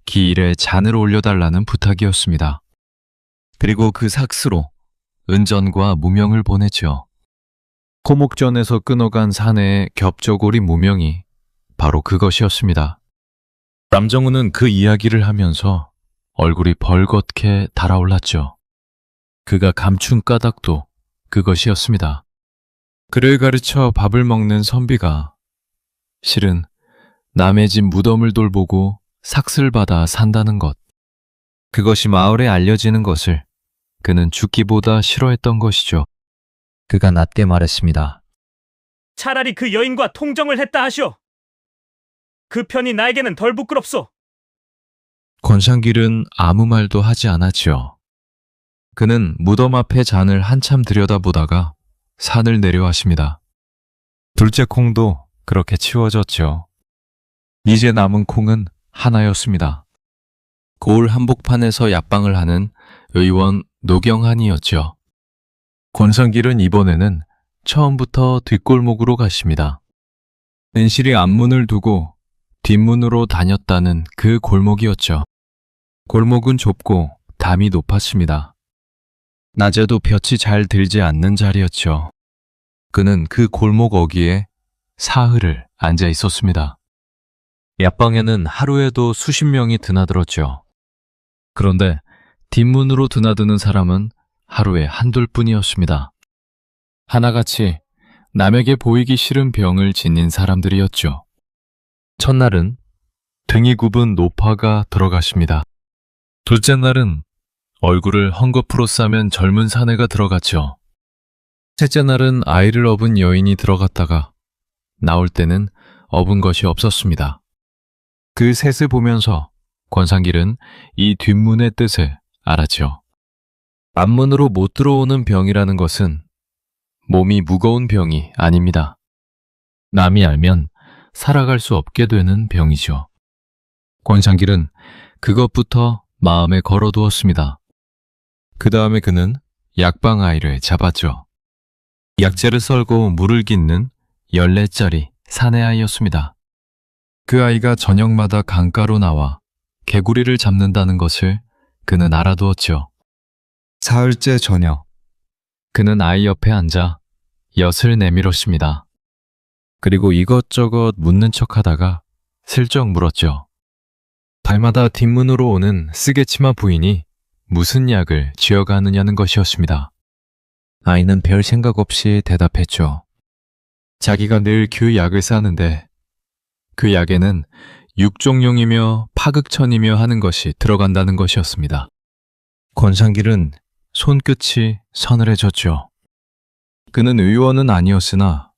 기일에 잔을 올려달라는 부탁이었습니다. 그리고 그 삭스로 은전과 무명을 보냈죠. 코목전에서 끊어간 사내의 겹저고리 무명이 바로 그것이었습니다. 남정우는 그 이야기를 하면서 얼굴이 벌겋게 달아올랐죠. 그가 감춘 까닭도 그것이었습니다. 그를 가르쳐 밥을 먹는 선비가 실은 남의 집 무덤을 돌보고 삭슬 받아 산다는 것. 그것이 마을에 알려지는 것을 그는 죽기보다 싫어했던 것이죠. 그가 낮게 말했습니다. 차라리 그 여인과 통정을 했다 하시오. 그 편이 나에게는 덜 부끄럽소. 권상길은 아무 말도 하지 않았지요. 그는 무덤 앞에 잔을 한참 들여다보다가 산을 내려왔습니다. 둘째 콩도 그렇게 치워졌죠. 이제 남은 콩은 하나였습니다. 고을 한복판에서 약방을 하는 의원 노경한이었죠. 권상길은 이번에는 처음부터 뒷골목으로 갔습니다. 은실이 앞문을 두고 뒷문으로 다녔다는 그 골목이었죠. 골목은 좁고 담이 높았습니다. 낮에도 볕이 잘 들지 않는 자리였죠. 그는 그 골목 어귀에 사흘을 앉아 있었습니다. 약방에는 하루에도 수십 명이 드나들었죠. 그런데 뒷문으로 드나드는 사람은 하루에 한둘뿐이었습니다. 하나같이 남에게 보이기 싫은 병을 지닌 사람들이었죠. 첫날은 등이 굽은 노파가 들어갔습니다. 둘째 날은 얼굴을 헝겊으로 싸면 젊은 사내가 들어갔죠. 셋째 날은 아이를 업은 여인이 들어갔다가 나올 때는 업은 것이 없었습니다. 그 셋을 보면서 권상길은 이 뒷문의 뜻을 알았죠. 앞문으로 못 들어오는 병이라는 것은 몸이 무거운 병이 아닙니다. 남이 알면 살아갈 수 없게 되는 병이죠. 권상길은 그것부터 마음에 걸어두었습니다. 그 다음에 그는 약방 아이를 잡았죠. 약재를 썰고 물을 깃는 14짜리 사내 아이였습니다. 그 아이가 저녁마다 강가로 나와 개구리를 잡는다는 것을 그는 알아두었죠. 사흘째 저녁. 그는 아이 옆에 앉아 엿을 내밀었습니다. 그리고 이것저것 묻는 척하다가 슬쩍 물었죠. 달마다 뒷문으로 오는 쓰개치마 부인이 무슨 약을 쥐어가느냐는 것이었습니다. 아이는 별 생각 없이 대답했죠. 자기가 늘 그 약을 싸는데 그 약에는 육종용이며 파극천이며 하는 것이 들어간다는 것이었습니다. 권상길은 손끝이 서늘해졌죠. 그는 의원은 아니었으나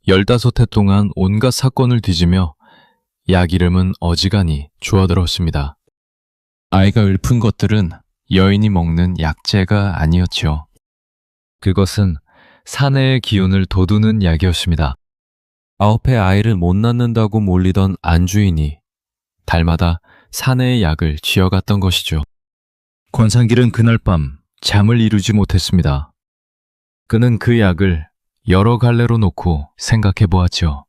15해 동안 온갖 사건을 뒤지며 약 이름은 어지간히 주워들었습니다. 아이가 읊은 것들은 여인이 먹는 약재가 아니었지요. 그것은 사내의 기운을 돋우는 약이었습니다. 9해 아이를 못 낳는다고 몰리던 안주인이 달마다 사내의 약을 쥐어갔던 것이죠. 권상길은 그날 밤 잠을 이루지 못했습니다. 그는 그 약을 여러 갈래로 놓고 생각해 보았죠.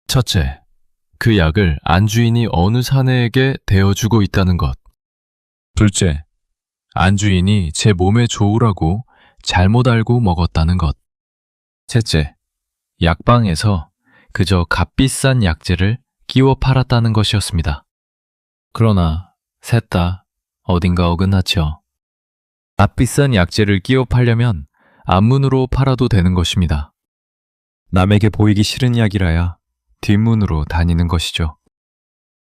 첫째, 그 약을 안주인이 어느 사내에게 대어주고 있다는 것. 둘째, 안주인이 제 몸에 좋으라고 잘못 알고 먹었다는 것. 셋째, 약방에서 그저 값비싼 약재를 끼워 팔았다는 것이었습니다. 그러나 셋 다 어딘가 어긋났죠. 값비싼 약재를 끼워 팔려면 앞문으로 팔아도 되는 것입니다. 남에게 보이기 싫은 약이라야 뒷문으로 다니는 것이죠.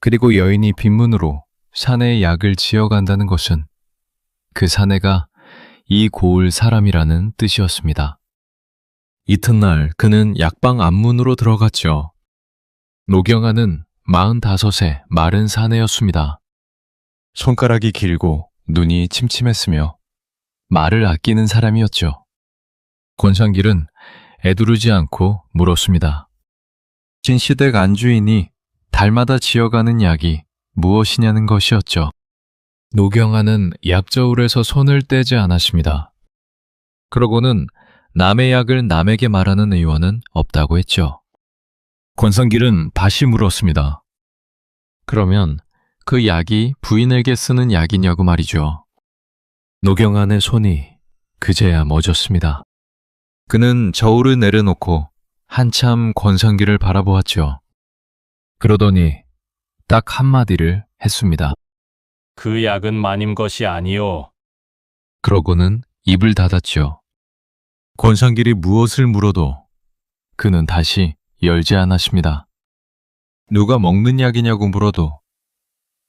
그리고 여인이 뒷문으로 사내의 약을 지어간다는 것은 그 사내가 이 고을 사람이라는 뜻이었습니다. 이튿날 그는 약방 앞문으로 들어갔죠. 노경아는 45세 마른 사내였습니다. 손가락이 길고 눈이 침침했으며 말을 아끼는 사람이었죠. 권상길은 애두르지 않고 물었습니다. 진시댁 안주인이 달마다 지어가는 약이 무엇이냐는 것이었죠. 노경아는 약저울에서 손을 떼지 않았습니다. 그러고는 남의 약을 남에게 말하는 의원은 없다고 했죠. 권상길은 다시 물었습니다. 그러면 그 약이 부인에게 쓰는 약이냐고 말이죠. 노경안의 손이 그제야 멎었습니다. 그는 저울을 내려놓고 한참 권상길을 바라보았죠. 그러더니 딱 한마디를 했습니다. 그 약은 마님 것이 아니오. 그러고는 입을 닫았죠. 권상길이 무엇을 물어도 그는 다시 열지 않았습니다. 누가 먹는 약이냐고 물어도,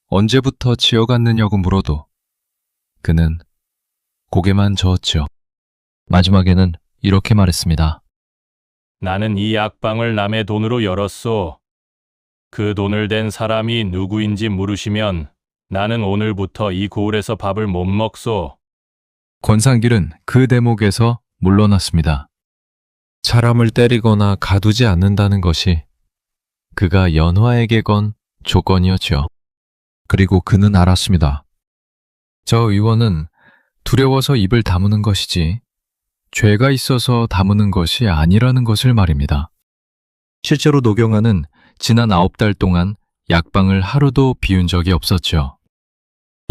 언제부터 지어갔느냐고 물어도 그는 고개만 저었죠. 마지막에는 이렇게 말했습니다. 나는 이 약방을 남의 돈으로 열었소. 그 돈을 댄 사람이 누구인지 물으시면 나는 오늘부터 이 고을에서 밥을 못 먹소. 권상길은 그 대목에서 물러났습니다. 사람을 때리거나 가두지 않는다는 것이 그가 연화에게 건 조건이었죠. 그리고 그는 알았습니다. 저 의원은 두려워서 입을 다무는 것이지 죄가 있어서 다무는 것이 아니라는 것을 말입니다. 실제로 노경아는 지난 9달 동안 약방을 하루도 비운 적이 없었죠.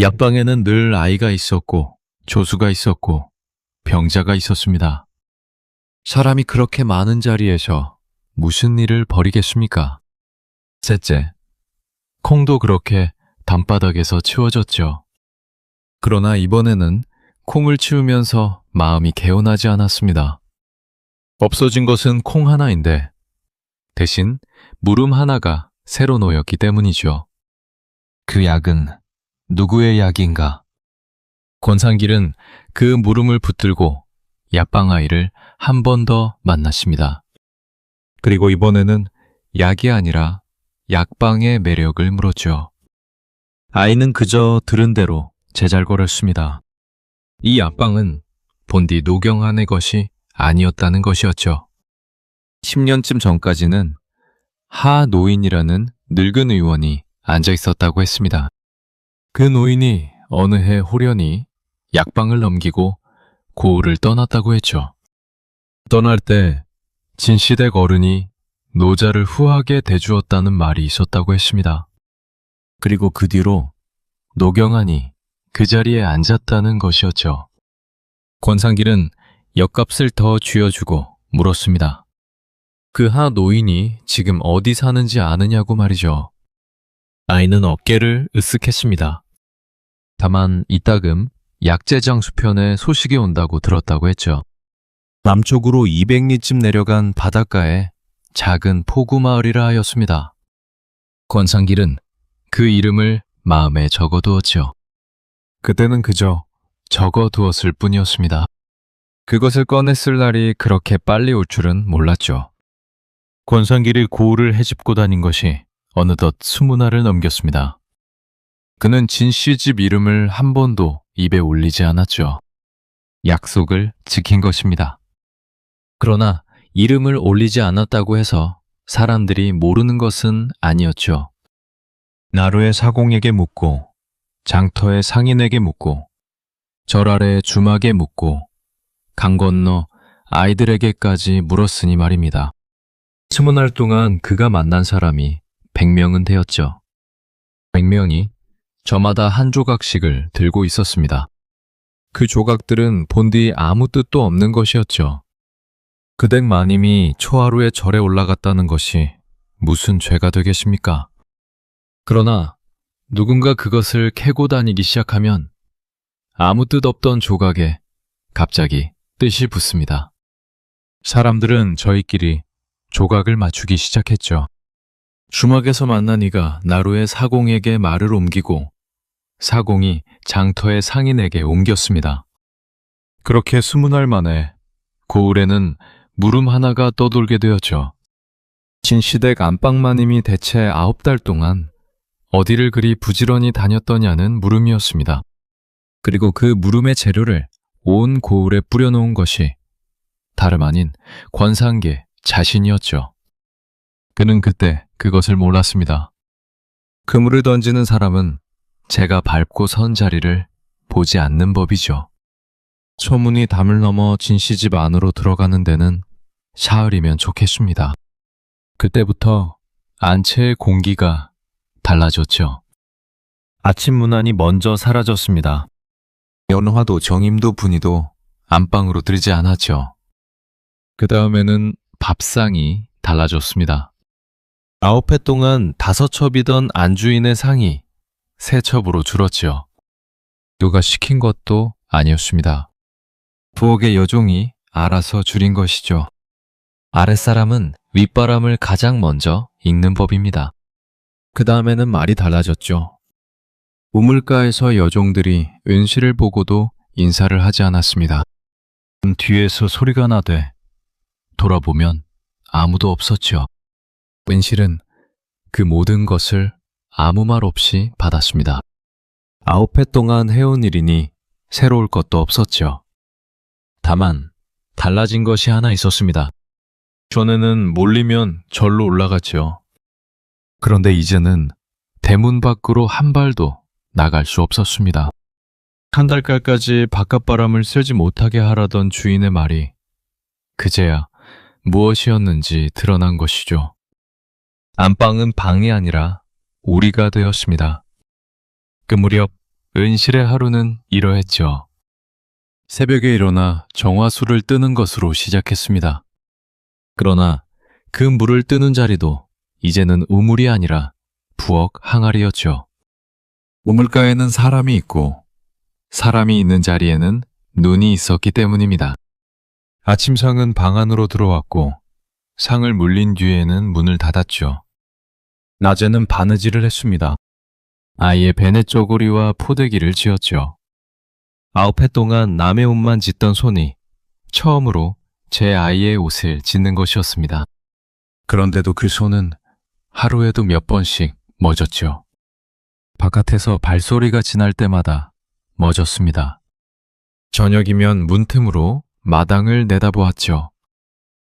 약방에는 늘 아이가 있었고 조수가 있었고 병자가 있었습니다. 사람이 그렇게 많은 자리에서 무슨 일을 벌이겠습니까? 셋째, 콩도 그렇게 담바닥에서 치워졌죠. 그러나 이번에는 콩을 치우면서 마음이 개운하지 않았습니다. 없어진 것은 콩 하나인데 대신 물음 하나가 새로 놓였기 때문이죠. 그 약은 누구의 약인가? 권상길은 그 물음을 붙들고 약방 아이를 한 번 더 만났습니다. 그리고 이번에는 약이 아니라 약방의 매력을 물었죠. 아이는 그저 들은 대로 제잘거렸습니다. 이 약방은 본디 노경안의 것이 아니었다는 것이었죠. 10년쯤 전까지는 하 노인이라는 늙은 의원이 앉아 있었다고 했습니다. 그 노인이 어느 해 호련히 약방을 넘기고 고을을 떠났다고 했죠. 떠날 때 진시댁 어른이 노자를 후하게 대주었다는 말이 있었다고 했습니다. 그리고 그 뒤로 노경안이 그 자리에 앉았다는 것이었죠. 권상길은 역값을 더 쥐어주고 물었습니다. 그 하 노인이 지금 어디 사는지 아느냐고 말이죠. 아이는 어깨를 으쓱했습니다. 다만 이따금 약재장 수편에 소식이 온다고 들었다고 했죠. 남쪽으로 200리쯤 내려간 바닷가에 작은 포구 마을이라 하였습니다. 권상길은 그 이름을 마음에 적어두었죠. 그때는 그저 적어두었을 뿐이었습니다. 그것을 꺼냈을 날이 그렇게 빨리 올 줄은 몰랐죠. 권상길이 고을을 헤집고 다닌 것이 어느덧 20날을 넘겼습니다. 그는 진씨 집 이름을 한 번도 입에 올리지 않았죠. 약속을 지킨 것입니다. 그러나 이름을 올리지 않았다고 해서 사람들이 모르는 것은 아니었죠. 나루의 사공에게 묻고, 장터의 상인에게 묻고, 절 아래 주막에 묻고, 강 건너 아이들에게까지 물었으니 말입니다. 20날 동안 그가 만난 사람이 100명은 되었죠. 100명이 저마다 한 조각씩을 들고 있었습니다. 그 조각들은 본디 아무 뜻도 없는 것이었죠. 그댁 마님이 초하루에 절에 올라갔다는 것이 무슨 죄가 되겠습니까? 그러나 누군가 그것을 캐고 다니기 시작하면 아무 뜻 없던 조각에 갑자기 뜻이 붙습니다. 사람들은 저희끼리 조각을 맞추기 시작했죠. 주막에서 만난 이가 나루의 사공에게 말을 옮기고 사공이 장터의 상인에게 옮겼습니다. 그렇게 20날 만에 고을에는 물음 하나가 떠돌게 되었죠. 진시댁 안방마님이 대체 9달 동안 어디를 그리 부지런히 다녔더냐는 물음이었습니다. 그리고 그 물음의 재료를 온 고을에 뿌려놓은 것이 다름 아닌 권상계 자신이었죠. 그는 그때 그것을 몰랐습니다. 그물을 던지는 사람은 제가 밟고 선 자리를 보지 않는 법이죠. 소문이 담을 넘어 진씨집 안으로 들어가는 데는 사흘이면 좋겠습니다. 그때부터 안채의 공기가 달라졌죠. 아침 문안이 먼저 사라졌습니다. 연화도 정임도 분이도 안방으로 들지 않았죠. 그 다음에는 밥상이 달라졌습니다. 9회 동안 5첩이던 안주인의 상이 3첩으로 줄었죠. 누가 시킨 것도 아니었습니다. 부엌의 여종이 알아서 줄인 것이죠. 아랫사람은 윗바람을 가장 먼저 읽는 법입니다. 그 다음에는 말이 달라졌죠. 우물가에서 여종들이 은실을 보고도 인사를 하지 않았습니다. 뒤에서 소리가 나되 돌아보면 아무도 없었죠. 은실은 그 모든 것을 아무 말 없이 받았습니다. 9회 동안 해온 일이니 새로울 것도 없었죠. 다만 달라진 것이 하나 있었습니다. 전에는 몰리면 절로 올라갔죠. 그런데 이제는 대문 밖으로 한 발도 나갈 수 없었습니다. 한 달까지 바깥바람을 쐬지 못하게 하라던 주인의 말이 그제야 무엇이었는지 드러난 것이죠. 안방은 방이 아니라 우리가 되었습니다. 그 무렵 은실의 하루는 이러했죠. 새벽에 일어나 정화수를 뜨는 것으로 시작했습니다. 그러나 그 물을 뜨는 자리도 이제는 우물이 아니라 부엌 항아리였죠. 우물가에는 사람이 있고 사람이 있는 자리에는 눈이 있었기 때문입니다. 아침상은 방 안으로 들어왔고 상을 물린 뒤에는 문을 닫았죠. 낮에는 바느질을 했습니다. 아이의 베네 쪼고리와 포대기를 지었죠. 9회 동안 남의 옷만 짓던 손이 처음으로 제 아이의 옷을 짓는 것이었습니다. 그런데도 그 손은 하루에도 몇 번씩 멎었죠. 바깥에서 발소리가 지날 때마다 멎었습니다. 저녁이면 문틈으로 마당을 내다보았죠.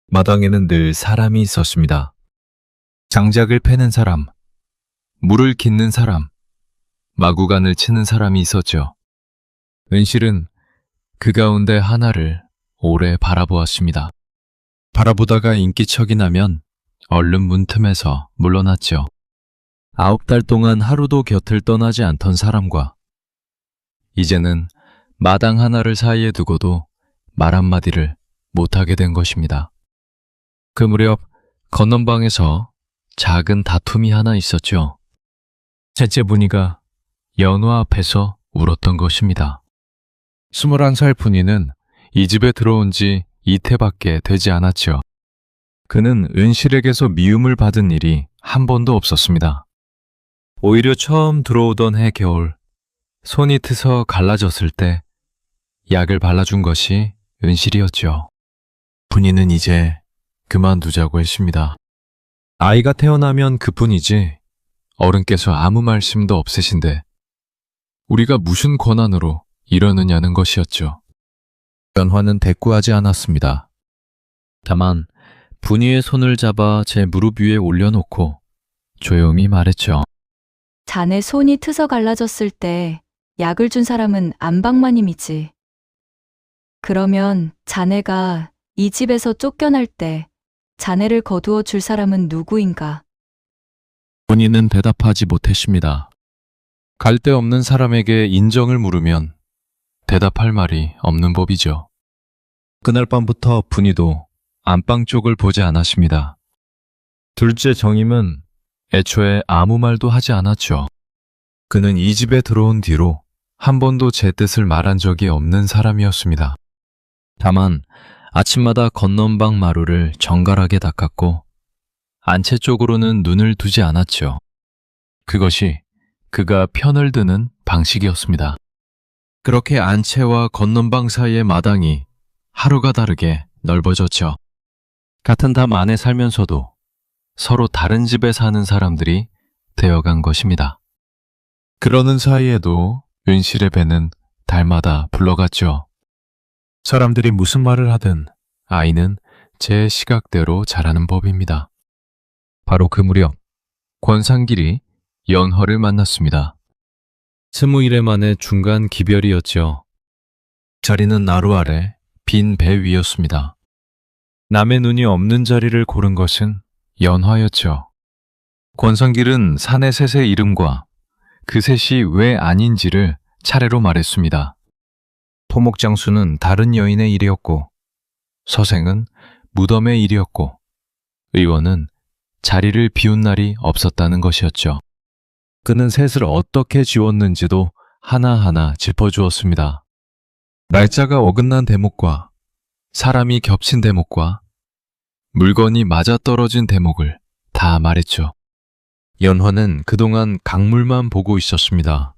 마당에는 늘 사람이 있었습니다. 장작을 패는 사람, 물을 깃는 사람, 마구간을 치는 사람이 있었죠. 은실은 그 가운데 하나를 오래 바라보았습니다. 바라보다가 인기척이 나면 얼른 문틈에서 물러났죠. 9달 동안 하루도 곁을 떠나지 않던 사람과 이제는 마당 하나를 사이에 두고도 말 한마디를 못하게 된 것입니다. 그 무렵 건넌방에서 작은 다툼이 하나 있었죠. 셋째 분이가 연화 앞에서 울었던 것입니다. 21살 분이는 이 집에 들어온 지 이태밖에 되지 않았죠. 그는 은실에게서 미움을 받은 일이 한 번도 없었습니다. 오히려 처음 들어오던 해 겨울, 손이 트서 갈라졌을 때 약을 발라준 것이 은실이었죠. 분이는 이제 그만두자고 했습니다. 아이가 태어나면 그뿐이지 어른께서 아무 말씀도 없으신데 우리가 무슨 권한으로 이러느냐는 것이었죠. 연화는 대꾸하지 않았습니다. 다만 분이의 손을 잡아 제 무릎 위에 올려놓고 조용히 말했죠. 자네 손이 트서 갈라졌을 때 약을 준 사람은 안방마님이지. 그러면 자네가 이 집에서 쫓겨날 때 자네를 거두어 줄 사람은 누구인가? 분이는 대답하지 못했습니다. 갈데 없는 사람에게 인정을 물으면 대답할 말이 없는 법이죠. 그날 밤부터 분이도 안방 쪽을 보지 않았습니다. 둘째 정임은 애초에 아무 말도 하지 않았죠. 그는 이 집에 들어온 뒤로 한 번도 제 뜻을 말한 적이 없는 사람이었습니다. 다만 아침마다 건넌방 마루를 정갈하게 닦았고 안채 쪽으로는 눈을 두지 않았죠. 그것이 그가 편을 드는 방식이었습니다. 그렇게 안채와 건넌방 사이의 마당이 하루가 다르게 넓어졌죠. 같은 담 안에 살면서도 서로 다른 집에 사는 사람들이 되어간 것입니다. 그러는 사이에도 은실의 배는 달마다 불러갔죠. 사람들이 무슨 말을 하든 아이는 제 시각대로 자라는 법입니다. 바로 그 무렵 권상길이 연허를 만났습니다. 21회 만에 중간 기별이었죠. 자리는 나루 아래 빈 배 위였습니다. 남의 눈이 없는 자리를 고른 것은 연화였죠. 권상길은 사내 셋의 이름과 그 셋이 왜 아닌지를 차례로 말했습니다. 토목장수는 다른 여인의 일이었고, 서생은 무덤의 일이었고, 의원은 자리를 비운 날이 없었다는 것이었죠. 그는 셋을 어떻게 지웠는지도 하나하나 짚어주었습니다. 날짜가 어긋난 대목과 사람이 겹친 대목과 물건이 맞아떨어진 대목을 다 말했죠. 연화는 그동안 강물만 보고 있었습니다.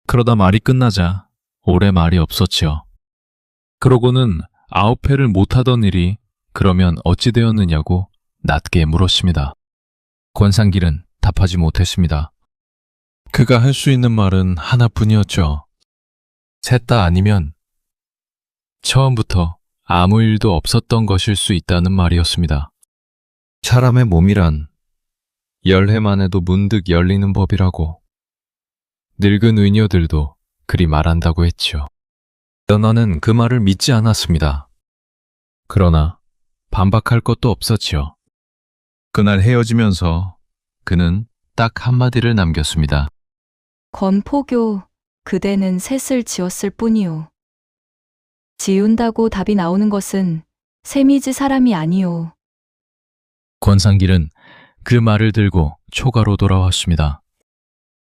그러다 말이 끝나자 오래 말이 없었죠. 그러고는 9회를 못하던 일이 그러면 어찌 되었느냐고 낮게 물었습니다. 권상길은 답하지 못했습니다. 그가 할 수 있는 말은 하나뿐이었죠. 셋 다 아니면 처음부터 아무 일도 없었던 것일 수 있다는 말이었습니다. 사람의 몸이란 열해만 해도 문득 열리는 법이라고 늙은 의녀들도 그리 말한다고 했죠. 연화는 그 말을 믿지 않았습니다. 그러나 반박할 것도 없었지요. 그날 헤어지면서 그는 딱 한마디를 남겼습니다. 권포교, 그대는 셋을 지었을 뿐이오. 지운다고 답이 나오는 것은 셈이지 사람이 아니오. 권상길은 그 말을 들고 초가로 돌아왔습니다.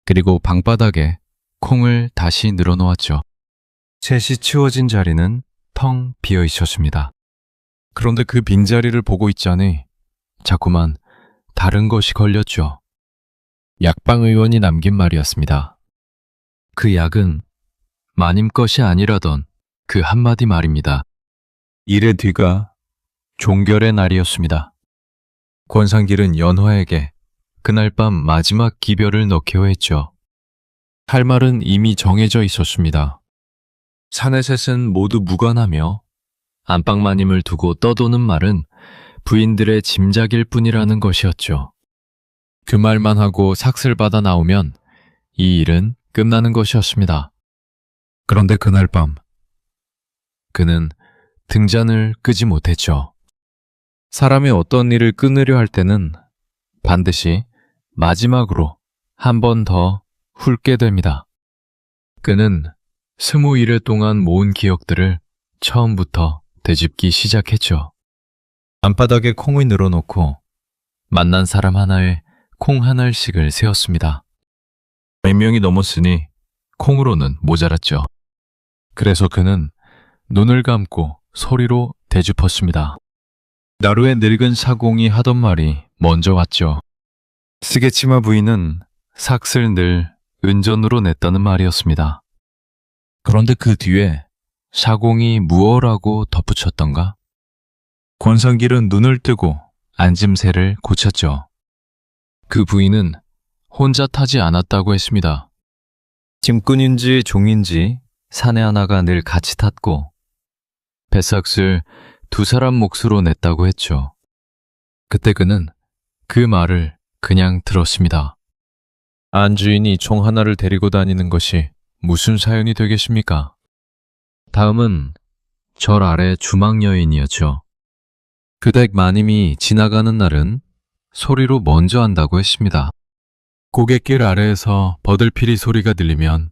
그리고 방바닥에 콩을 다시 늘어놓았죠. 셋이 치워진 자리는 텅 비어 있었습니다. 그런데 그 빈자리를 보고 있자니 자꾸만 다른 것이 걸렸죠. 약방 의원이 남긴 말이었습니다. 그 약은 마님 것이 아니라던 그 한마디 말입니다. 일의 뒤가 종결의 날이었습니다. 권상길은 연화에게 그날 밤 마지막 기별을 넣기로 했죠. 할 말은 이미 정해져 있었습니다. 사내 셋은 모두 무관하며 안방마님을 두고 떠도는 말은 부인들의 짐작일 뿐이라는 것이었죠. 그 말만 하고 삭슬 받아 나오면 이 일은 끝나는 것이었습니다. 그런데 그날 밤 그는 등잔을 끄지 못했죠. 사람이 어떤 일을 끊으려 할 때는 반드시 마지막으로 한 번 더 훑게 됩니다. 그는 21회 동안 모은 기억들을 처음부터 되짚기 시작했죠. 안바닥에 콩을 늘어놓고 만난 사람 하나에 콩 한 알씩을 세었습니다. 100명이 넘었으니 콩으로는 모자랐죠. 그래서 그는 눈을 감고 소리로 대짚었습니다. 나루의 늙은 사공이 하던 말이 먼저 왔죠. 스게치마 부인은 삭슬 늘 은전으로 냈다는 말이었습니다. 그런데 그 뒤에 사공이 무어라고 덧붙였던가? 권상길은 눈을 뜨고 앉음새를 고쳤죠. 그 부인은 혼자 타지 않았다고 했습니다. 짐꾼인지 종인지 사내 하나가 늘 같이 탔고 뱃삭슬 두 사람 몫으로 냈다고 했죠. 그때 그는 그 말을 그냥 들었습니다. 안주인이 종 하나를 데리고 다니는 것이 무슨 사연이 되겠습니까? 다음은 절 아래 주막 여인이었죠. 그 댁 마님이 지나가는 날은 소리로 먼저 한다고 했습니다. 고갯길 아래에서 버들피리 소리가 들리면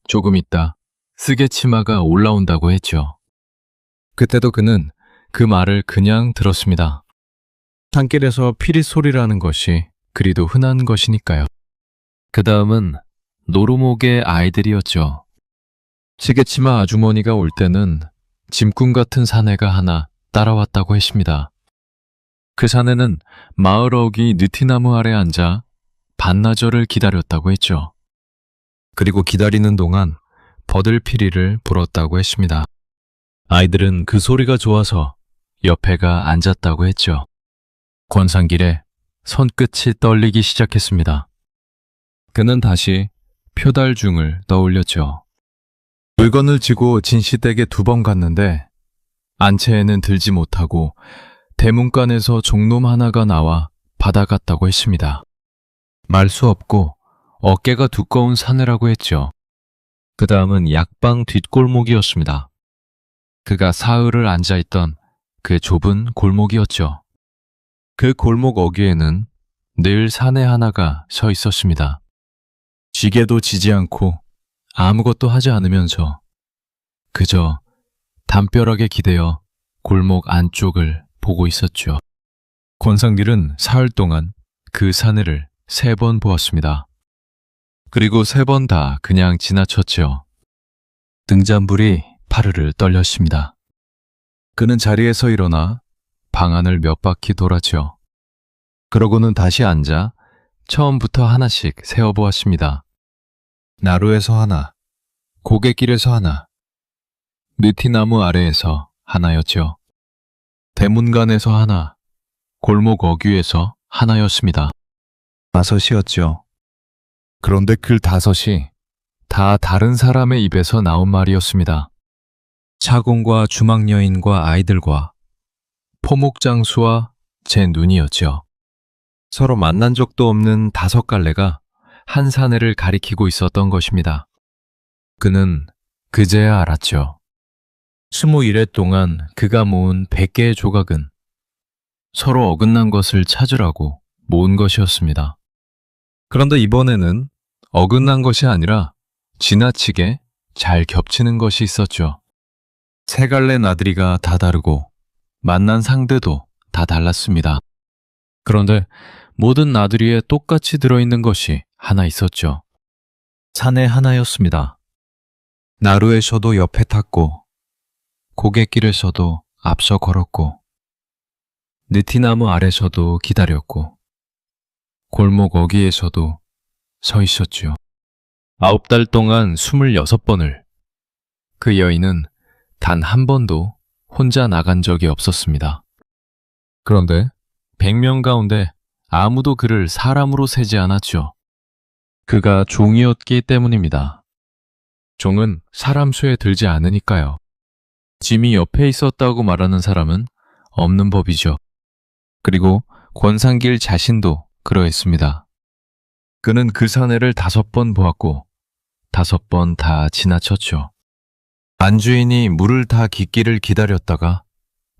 조금 있다 스게치마가 올라온다고 했죠. 그때도 그는 그 말을 그냥 들었습니다. 산길에서 피리 소리라는 것이 그리도 흔한 것이니까요. 그 다음은 노루목의 아이들이었죠. 스게치마 아주머니가 올 때는 짐꾼 같은 사내가 하나 따라왔다고 했습니다. 그 사내는 마을 어귀 느티나무 아래 앉아 반나절을 기다렸다고 했죠. 그리고 기다리는 동안 버들피리를 불었다고 했습니다. 아이들은 그 소리가 좋아서 옆에가 앉았다고 했죠. 권상길에 손끝이 떨리기 시작했습니다. 그는 다시 표달중을 떠올렸죠. 물건을 지고 진시댁에 2번 갔는데 안채에는 들지 못하고 대문간에서 종놈 하나가 나와 받아갔다고 했습니다. 말 수 없고 어깨가 두꺼운 사내라고 했죠. 그 다음은 약방 뒷골목이었습니다. 그가 사흘을 앉아있던 그 좁은 골목이었죠. 그 골목 어귀에는 늘 사내 하나가 서 있었습니다. 지게도 지지 않고 아무것도 하지 않으면서 그저 담벼락에 기대어 골목 안쪽을 보고 있었죠. 권상길은 사흘 동안 그 사내를 3번 보았습니다. 그리고 3번 다 그냥 지나쳤죠. 등잔불이 파르르 떨렸습니다. 그는 자리에서 일어나 방 안을 몇 바퀴 돌았죠. 그러고는 다시 앉아 처음부터 하나씩 세어보았습니다. 나루에서 하나, 고갯길에서 하나, 느티나무 아래에서 하나였죠. 대문간에서 하나, 골목 어귀에서 하나였습니다. 5이었죠. 그런데 그 5이 다 다른 사람의 입에서 나온 말이었습니다. 차공과 주막여인과 아이들과 포목장수와 제 눈이었죠. 서로 만난 적도 없는 5갈래가 한 사내를 가리키고 있었던 것입니다. 그는 그제야 알았죠. 21회 동안 그가 모은 100개의 조각은 서로 어긋난 것을 찾으라고 모은 것이었습니다. 그런데 이번에는 어긋난 것이 아니라 지나치게 잘 겹치는 것이 있었죠. 3갈래 나들이가 다 다르고 만난 상대도 다 달랐습니다. 그런데 모든 나들이에 똑같이 들어있는 것이 하나 있었죠. 사내 하나였습니다. 나루에서도 옆에 탔고 고갯길에서도 앞서 걸었고 느티나무 아래서도 기다렸고 골목 어귀에서도 서 있었죠. 9달 동안 26번을 그 여인은 단 한 번도 혼자 나간 적이 없었습니다. 그런데 100명 가운데 아무도 그를 사람으로 세지 않았죠. 그가 종이었기 때문입니다. 종은 사람 수에 들지 않으니까요. 짐이 옆에 있었다고 말하는 사람은 없는 법이죠. 그리고 권상길 자신도 그러했습니다. 그는 그 사내를 5번 보았고 5번 다 지나쳤죠. 안주인이 물을 다 깃기를 기다렸다가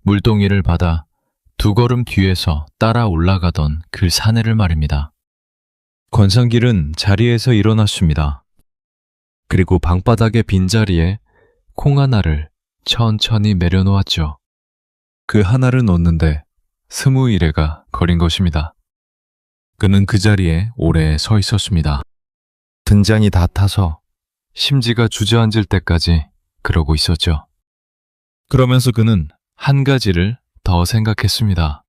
물동이를 받아 2걸음 뒤에서 따라 올라가던 그 사내를 말입니다. 권상길은 자리에서 일어났습니다. 그리고 방바닥의 빈자리에 콩 하나를 천천히 내려놓았죠. 그 하나를 놓는데 20일회가 걸린 것입니다. 그는 그 자리에 오래 서 있었습니다. 등장이 다 타서 심지가 주저앉을 때까지 그러고 있었죠. 그러면서 그는 한 가지를 더 생각했습니다.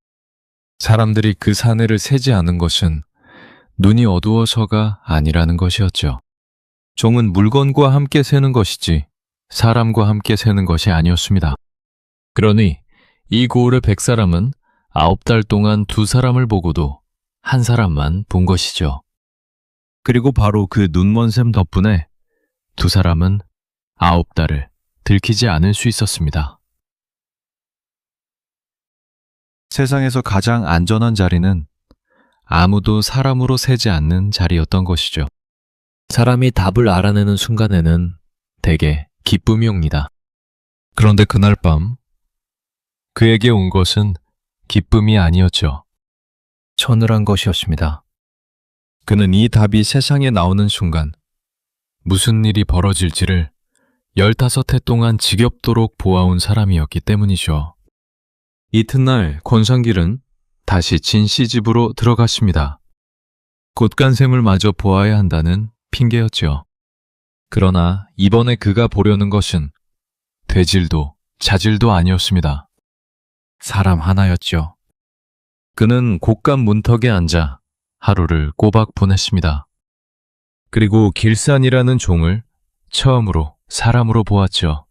사람들이 그 사내를 세지 않은 것은 눈이 어두워서가 아니라는 것이었죠. 종은 물건과 함께 세는 것이지 사람과 함께 세는 것이 아니었습니다. 그러니 이 고을의 100사람은 9달 동안 2사람을 보고도 한 사람만 본 것이죠. 그리고 바로 그 눈먼 셈 덕분에 2사람은 9달을 들키지 않을 수 있었습니다. 세상에서 가장 안전한 자리는 아무도 사람으로 세지 않는 자리였던 것이죠. 사람이 답을 알아내는 순간에는 대개 기쁨이 옵니다. 그런데 그날 밤 그에게 온 것은 기쁨이 아니었죠. 서늘한 것이었습니다. 그는 이 답이 세상에 나오는 순간 무슨 일이 벌어질지를 15해 동안 지겹도록 보아온 사람이었기 때문이죠. 이튿날 권상길은 다시 진씨 집으로 들어갔습니다. 곶간샘을 마저 보아야 한다는 핑계였죠. 그러나 이번에 그가 보려는 것은 돼질도 자질도 아니었습니다. 사람 하나였죠. 그는 곶간 문턱에 앉아 하루를 꼬박 보냈습니다. 그리고 길산이라는 종을 처음으로 사람으로 보았죠.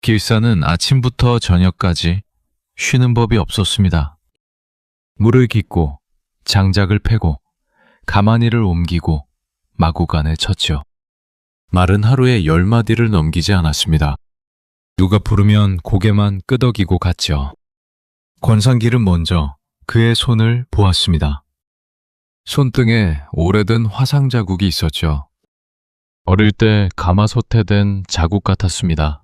길산은 아침부터 저녁까지 쉬는 법이 없었습니다. 물을 깃고 장작을 패고 가마니를 옮기고 마구간에 쳤죠. 말은 하루에 10마디를 넘기지 않았습니다. 누가 부르면 고개만 끄덕이고 갔죠. 권상길은 먼저 그의 손을 보았습니다. 손등에 오래된 화상 자국이 있었죠. 어릴 때 가마솥에 자국 같았습니다.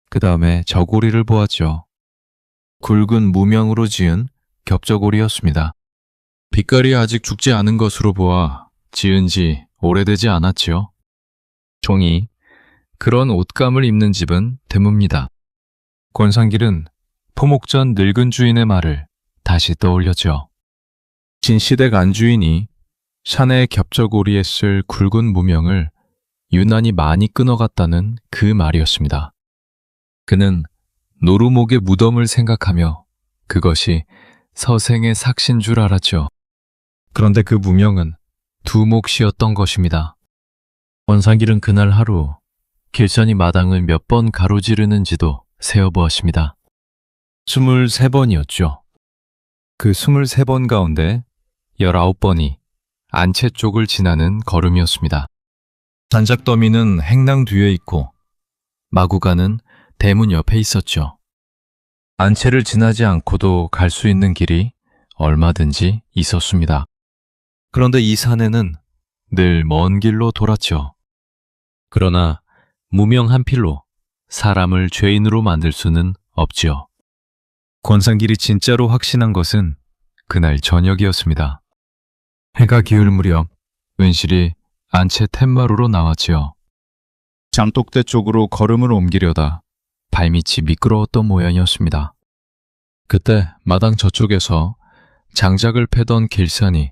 그 다음에 저고리를 보았죠. 굵은 무명으로 지은 겹저고리였습니다. 빛깔이 아직 죽지 않은 것으로 보아 지은 지 오래되지 않았지요. 종이 그런 옷감을 입는 집은 드뭅니다. 권상길은 포목전 늙은 주인의 말을 다시 떠올렸죠. 진시댁 안주인이 샤네의 겹저고리에 쓸 굵은 무명을 유난히 많이 끊어갔다는 그 말이었습니다. 그는 노루목의 무덤을 생각하며 그것이 서생의 삭신 줄 알았죠. 그런데 그 무명은 두목시였던 것입니다. 권상길은 그날 하루 길산이 마당을 몇 번 가로지르는지도 세어보았습니다. 23번이었죠. 그 23번 가운데 19번이 안채 쪽을 지나는 걸음이었습니다. 단작더미는 행랑 뒤에 있고 마구간은 대문 옆에 있었죠. 안채를 지나지 않고도 갈 수 있는 길이 얼마든지 있었습니다. 그런데 이 사내는 늘 먼 길로 돌았죠. 그러나 무명 한 필로 사람을 죄인으로 만들 수는 없지요. 권상길이 진짜로 확신한 것은 그날 저녁이었습니다. 해가 기울 무렵 은실이 안채 툇마루로 나왔지요. 장독대 쪽으로 걸음을 옮기려다 발밑이 미끄러웠던 모양이었습니다. 그때 마당 저쪽에서 장작을 패던 길산이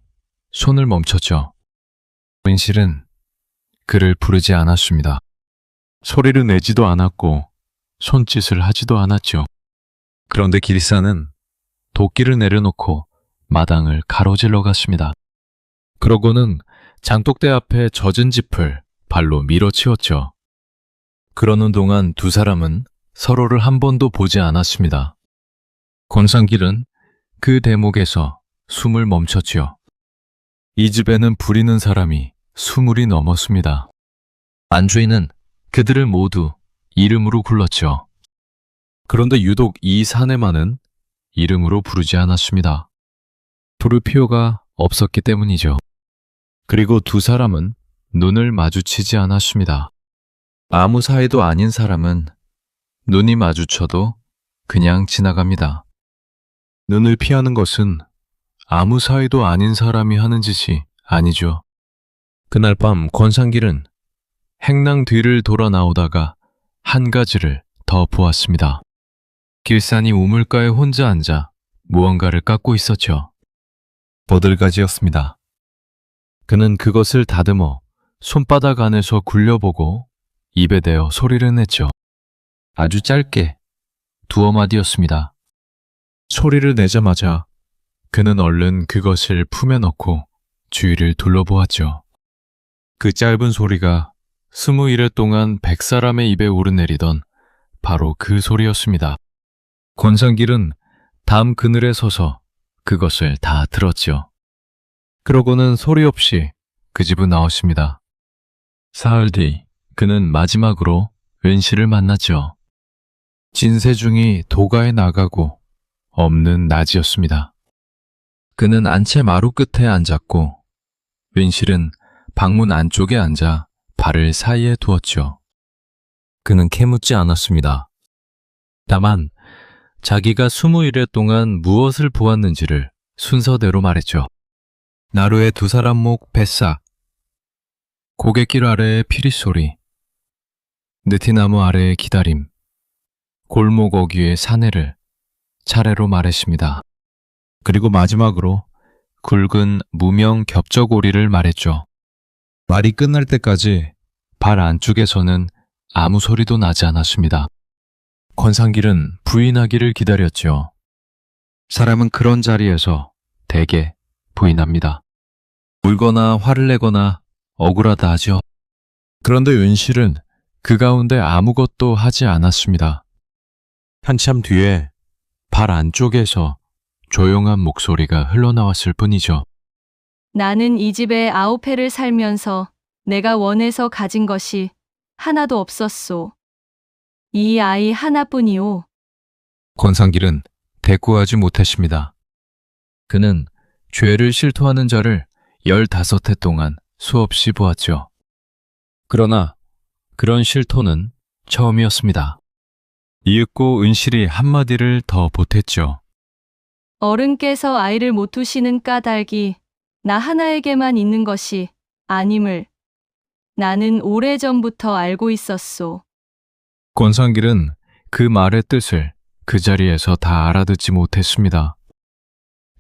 손을 멈췄죠. 은실은 그를 부르지 않았습니다. 소리를 내지도 않았고 손짓을 하지도 않았죠. 그런데 길산은 도끼를 내려놓고 마당을 가로질러 갔습니다. 그러고는 장독대 앞에 젖은 짚을 발로 밀어치웠죠. 그러는 동안 2사람은 서로를 한 번도 보지 않았습니다. 권상길은 그 대목에서 숨을 멈췄지요. 이 집에는 부리는 사람이 20이 넘었습니다. 안주인은 그들을 모두 이름으로 불렀죠. 그런데 유독 이 사내만은 이름으로 부르지 않았습니다. 부를 필요가 없었기 때문이죠. 그리고 2사람은 눈을 마주치지 않았습니다. 아무 사이도 아닌 사람은 눈이 마주쳐도 그냥 지나갑니다. 눈을 피하는 것은 아무 사이도 아닌 사람이 하는 짓이 아니죠. 그날 밤 권상길은 행랑 뒤를 돌아 나오다가 한 가지를 더 보았습니다. 길산이 우물가에 혼자 앉아 무언가를 깎고 있었죠. 버들가지였습니다. 그는 그것을 다듬어 손바닥 안에서 굴려보고 입에 대어 소리를 냈죠. 아주 짧게 두어 마디였습니다. 소리를 내자마자 그는 얼른 그것을 품에 넣고 주위를 둘러보았죠. 그 짧은 소리가 20일여 동안 100사람의 입에 오르내리던 바로 그 소리였습니다. 권상길은 담 그늘에 서서 그것을 다 들었죠. 그러고는 소리 없이 그 집을 나왔습니다. 사흘 뒤 그는 마지막으로 은실을 만났죠. 진세중이 도가에 나가고 없는 낮이었습니다. 그는 안채 마루 끝에 앉았고 은실은 방문 안쪽에 앉아 발을 사이에 두었죠. 그는 캐묻지 않았습니다. 다만 자기가 20일여 동안 무엇을 보았는지를 순서대로 말했죠. 나루의 두 사람 목 뱃삭, 고갯길 아래의 피리소리, 느티나무 아래의 기다림, 골목 어귀의 사내를 차례로 말했습니다. 그리고 마지막으로 굵은 무명 겹저고리를 말했죠. 말이 끝날 때까지 발 안쪽에서는 아무 소리도 나지 않았습니다. 권상길은 부인하기를 기다렸죠. 사람은 그런 자리에서 대개 부인합니다. 울거나 화를 내거나 억울하다 하죠. 그런데 윤실은 그 가운데 아무것도 하지 않았습니다. 한참 뒤에 발 안쪽에서 조용한 목소리가 흘러나왔을 뿐이죠. 나는 이 집에 9해를 살면서 내가 원해서 가진 것이 하나도 없었소. 이 아이 하나뿐이오. 권상길은 대꾸하지 못했습니다. 그는 죄를 실토하는 자를 15해 동안 수없이 보았죠. 그러나 그런 실토는 처음이었습니다. 이윽고 은실이 한마디를 더 보탰죠. 어른께서 아이를 못 두시는 까닭이 나 하나에게만 있는 것이 아님을 나는 오래전부터 알고 있었소. 권상길은 그 말의 뜻을 그 자리에서 다 알아듣지 못했습니다.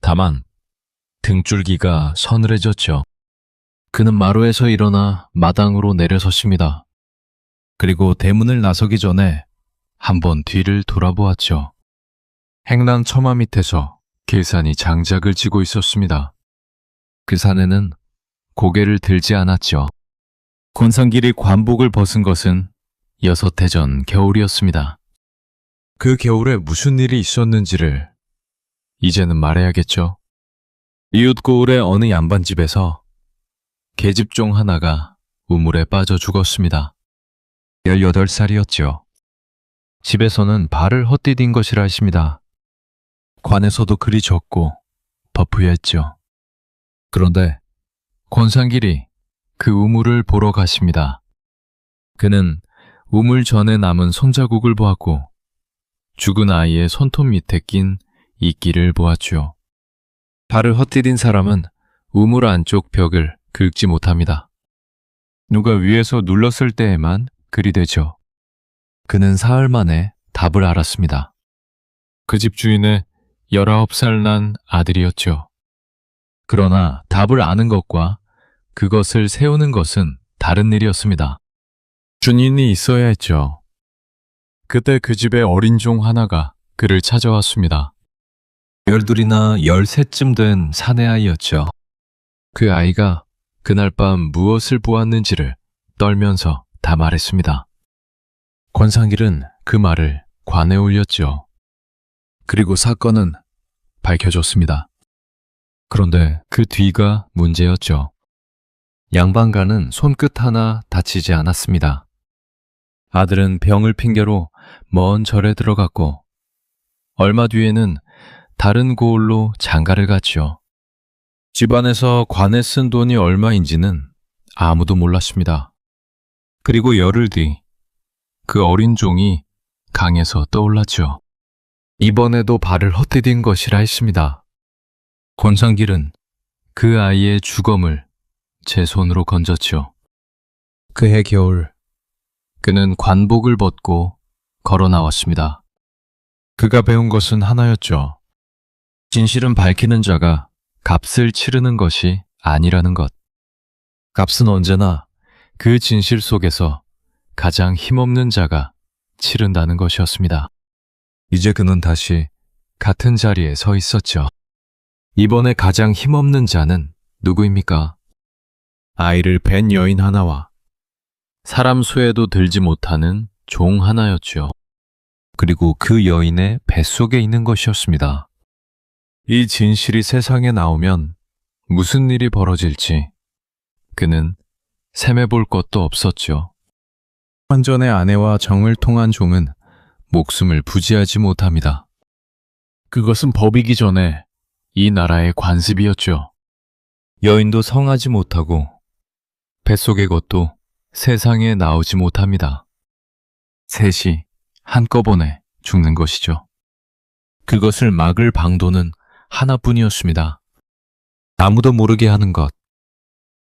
다만 등줄기가 서늘해졌죠. 그는 마루에서 일어나 마당으로 내려섰습니다. 그리고 대문을 나서기 전에 한번 뒤를 돌아보았죠. 행랑 처마 밑에서 길산이 장작을 쥐고 있었습니다. 그 산에는 고개를 들지 않았죠. 권상길이 관복을 벗은 것은 6해 전 겨울이었습니다. 그 겨울에 무슨 일이 있었는지를 이제는 말해야겠죠. 이웃 고을의 어느 양반집에서 계집종 하나가 우물에 빠져 죽었습니다. 18살이었죠. 집에서는 발을 헛디딘 것이라 했습니다. 관에서도 그리 적고 버프했죠. 그런데 권상길이 그 우물을 보러 갔습니다. 그는 우물 전에 남은 손자국을 보았고 죽은 아이의 손톱 밑에 낀 이끼를 보았죠. 발을 헛디딘 사람은 우물 안쪽 벽을 긁지 못합니다. 누가 위에서 눌렀을 때에만 그리 되죠. 그는 사흘 만에 답을 알았습니다. 그 집 주인의 19살 난 아들이었죠. 그러나 답을 아는 것과 그것을 세우는 것은 다른 일이었습니다. 주인이 있어야 했죠. 그때 그 집의 어린 종 하나가 그를 찾아왔습니다. 12이나 13쯤 된 사내아이였죠. 그 아이가 그날 밤 무엇을 보았는지를 떨면서 다 말했습니다. 권상길은 그 말을 관에 올렸죠. 그리고 사건은 밝혀졌습니다. 그런데 그 뒤가 문제였죠. 양반가는 손끝 하나 다치지 않았습니다. 아들은 병을 핑계로 먼 절에 들어갔고 얼마 뒤에는 다른 고을로 장가를 갔죠. 집안에서 관에 쓴 돈이 얼마인지는 아무도 몰랐습니다. 그리고 열흘 뒤 그 어린 종이 강에서 떠올랐죠. 이번에도 발을 헛디딘 것이라 했습니다. 권상길은 그 아이의 주검을 제 손으로 건졌죠. 그해 겨울 그는 관복을 벗고 걸어 나왔습니다. 그가 배운 것은 하나였죠. 진실은 밝히는 자가 값을 치르는 것이 아니라는 것. 값은 언제나 그 진실 속에서 가장 힘없는 자가 치른다는 것이었습니다. 이제 그는 다시 같은 자리에 서 있었죠. 이번에 가장 힘없는 자는 누구입니까? 아이를 뵌 여인 하나와 사람 수에도 들지 못하는 종 하나였죠. 그리고 그 여인의 뱃속에 있는 것이었습니다. 이 진실이 세상에 나오면 무슨 일이 벌어질지 그는 셈해볼 것도 없었죠. 환전의 아내와 정을 통한 종은 목숨을 부지하지 못합니다. 그것은 법이기 전에 이 나라의 관습이었죠. 여인도 성하지 못하고 뱃속의 것도 세상에 나오지 못합니다. 셋이 한꺼번에 죽는 것이죠. 그것을 막을 방도는 하나뿐이었습니다. 아무도 모르게 하는 것.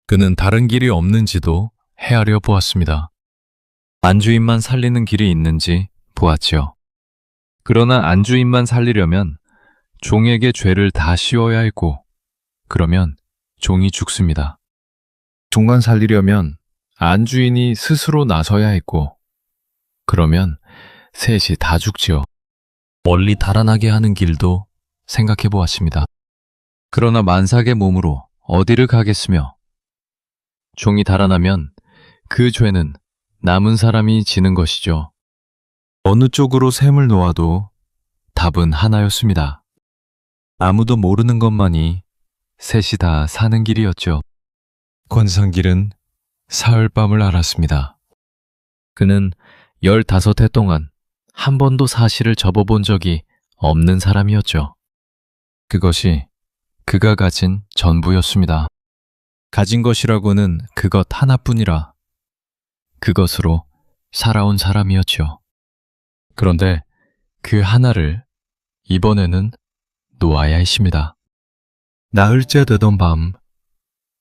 그는 다른 길이 없는지도 헤아려 보았습니다. 안주인만 살리는 길이 있는지 보았지요. 그러나 안주인만 살리려면 종에게 죄를 다 씌워야 했고, 그러면 종이 죽습니다. 종만 살리려면 안주인이 스스로 나서야 했고, 그러면 셋이 다 죽지요. 멀리 달아나게 하는 길도 생각해 보았습니다. 그러나 만삭의 몸으로 어디를 가겠으며, 종이 달아나면 그 죄는 남은 사람이 지는 것이죠. 어느 쪽으로 셈을 놓아도 답은 하나였습니다. 아무도 모르는 것만이 셋이 다 사는 길이었죠. 권상길은 사흘밤을 앓았습니다. 그는 15해 동안 한 번도 사실을 접어본 적이 없는 사람이었죠. 그것이 그가 가진 전부였습니다. 가진 것이라고는 그것 하나뿐이라 그것으로 살아온 사람이었죠. 그런데 그 하나를 이번에는 놓아야 했습니다. 나흘째 되던 밤,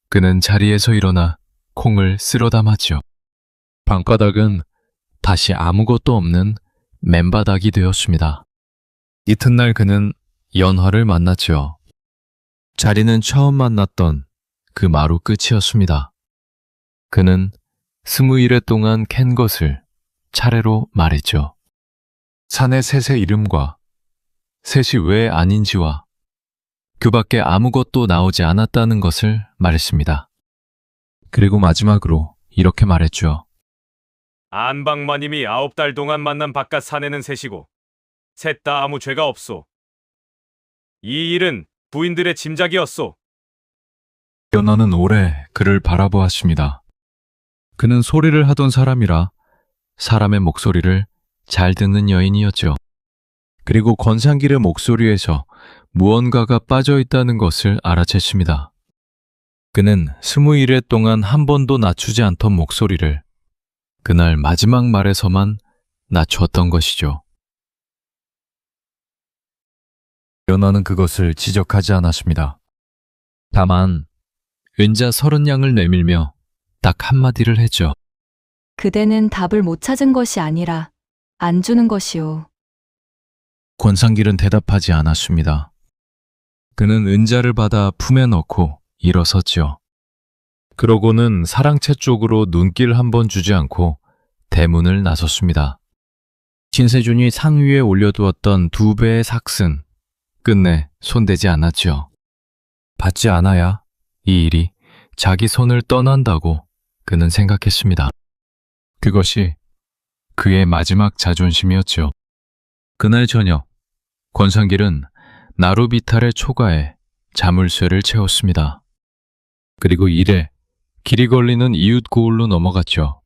그는 자리에서 일어나 콩을 쓸어 담았죠. 방바닥은 다시 아무것도 없는 맨바닥이 되었습니다. 이튿날 그는 연화를 만났죠. 자리는 처음 만났던 그 마루 끝이었습니다. 그는 20일 동안 캔 것을 차례로 말했죠. 산의 셋의 이름과 셋이 왜 아닌지와 그 밖에 아무것도 나오지 않았다는 것을 말했습니다. 그리고 마지막으로 이렇게 말했죠. 안방마님이 9달 동안 만난 바깥 사내는 셋이고 셋 다 아무 죄가 없소. 이 일은 부인들의 짐작이었소. 연하는 오래 그를 바라보았습니다. 그는 소리를 하던 사람이라 사람의 목소리를 잘 듣는 여인이었죠. 그리고 권상길의 목소리에서 무언가가 빠져 있다는 것을 알아챘습니다. 그는 20일 동안 한 번도 낮추지 않던 목소리를 그날 마지막 말에서만 낮췄던 것이죠. 연하는 그것을 지적하지 않았습니다. 다만 은자 30냥을 내밀며 딱 한마디를 했죠. 그대는 답을 못 찾은 것이 아니라 안 주는 것이오. 권상길은 대답하지 않았습니다. 그는 은자를 받아 품에 넣고 일어섰죠. 그러고는 사랑채 쪽으로 눈길 한 번 주지 않고 대문을 나섰습니다. 진세준이 상 위에 올려두었던 2배의 삭슨, 끝내 손대지 않았죠. 받지 않아야 이 일이 자기 손을 떠난다고 그는 생각했습니다. 그것이 그의 마지막 자존심이었죠. 그날 저녁, 권상길은 나루비탈의 초가에 자물쇠를 채웠습니다. 그리고 이래 길이 걸리는 이웃 고을로 넘어갔죠.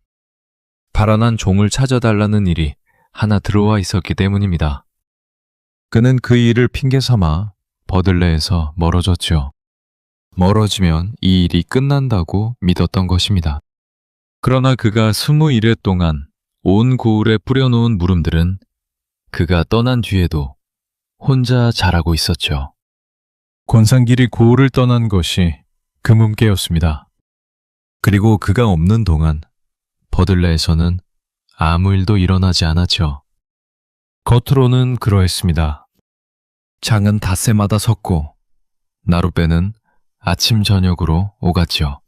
발언한 종을 찾아달라는 일이 하나 들어와 있었기 때문입니다. 그는 그 일을 핑계 삼아 버들레에서 멀어졌죠. 멀어지면 이 일이 끝난다고 믿었던 것입니다. 그러나 그가 20일 동안 온 고을에 뿌려놓은 물음들은 그가 떠난 뒤에도 혼자 자라고 있었죠. 권상길이 고을을 떠난 것이 그 문께였습니다. 그리고 그가 없는 동안 버들레에서는 아무 일도 일어나지 않았죠. 겉으로는 그러했습니다. 장은 닷새마다 섰고 나룻배는 아침 저녁으로 오갔지요.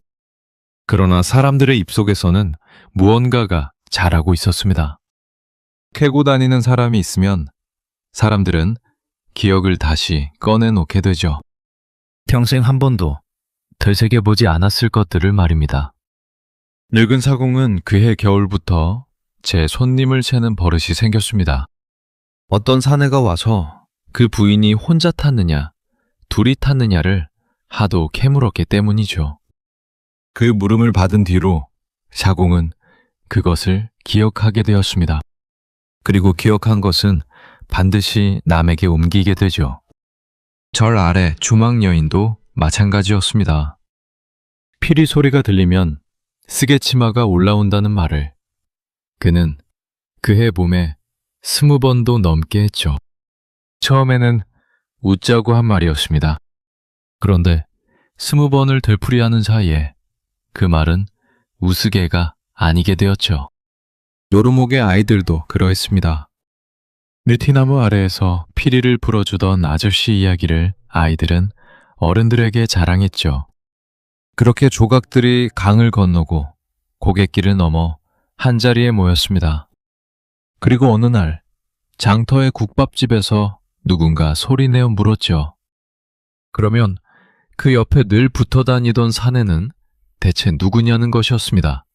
그러나 사람들의 입속에서는 무언가가 자라고 있었습니다. 캐고 다니는 사람이 있으면 사람들은 기억을 다시 꺼내놓게 되죠. 평생 한 번도 되새겨보지 않았을 것들을 말입니다. 늙은 사공은 그해 겨울부터 제 손님을 채는 버릇이 생겼습니다. 어떤 사내가 와서 그 부인이 혼자 탔느냐, 둘이 탔느냐를 하도 캐물었기 때문이죠. 그 물음을 받은 뒤로 사공은 그것을 기억하게 되었습니다. 그리고 기억한 것은 반드시 남에게 옮기게 되죠. 절 아래 주막 여인도 마찬가지였습니다. 피리 소리가 들리면 스게치마가 올라온다는 말을 그는 그해 봄에 20번도 넘게 했죠. 처음에는 웃자고 한 말이었습니다. 그런데 20번을 되풀이하는 사이에 그 말은 우스개가 아니게 되었죠. 요르목의 아이들도 그러했습니다. 느티나무 아래에서 피리를 불어주던 아저씨 이야기를 아이들은 어른들에게 자랑했죠. 그렇게 조각들이 강을 건너고 고갯길을 넘어 한자리에 모였습니다. 그리고 어느 날 장터의 국밥집에서 누군가 소리내어 물었죠. 그러면 그 옆에 늘 붙어 다니던 사내는 대체 누구냐는 것이었습니다.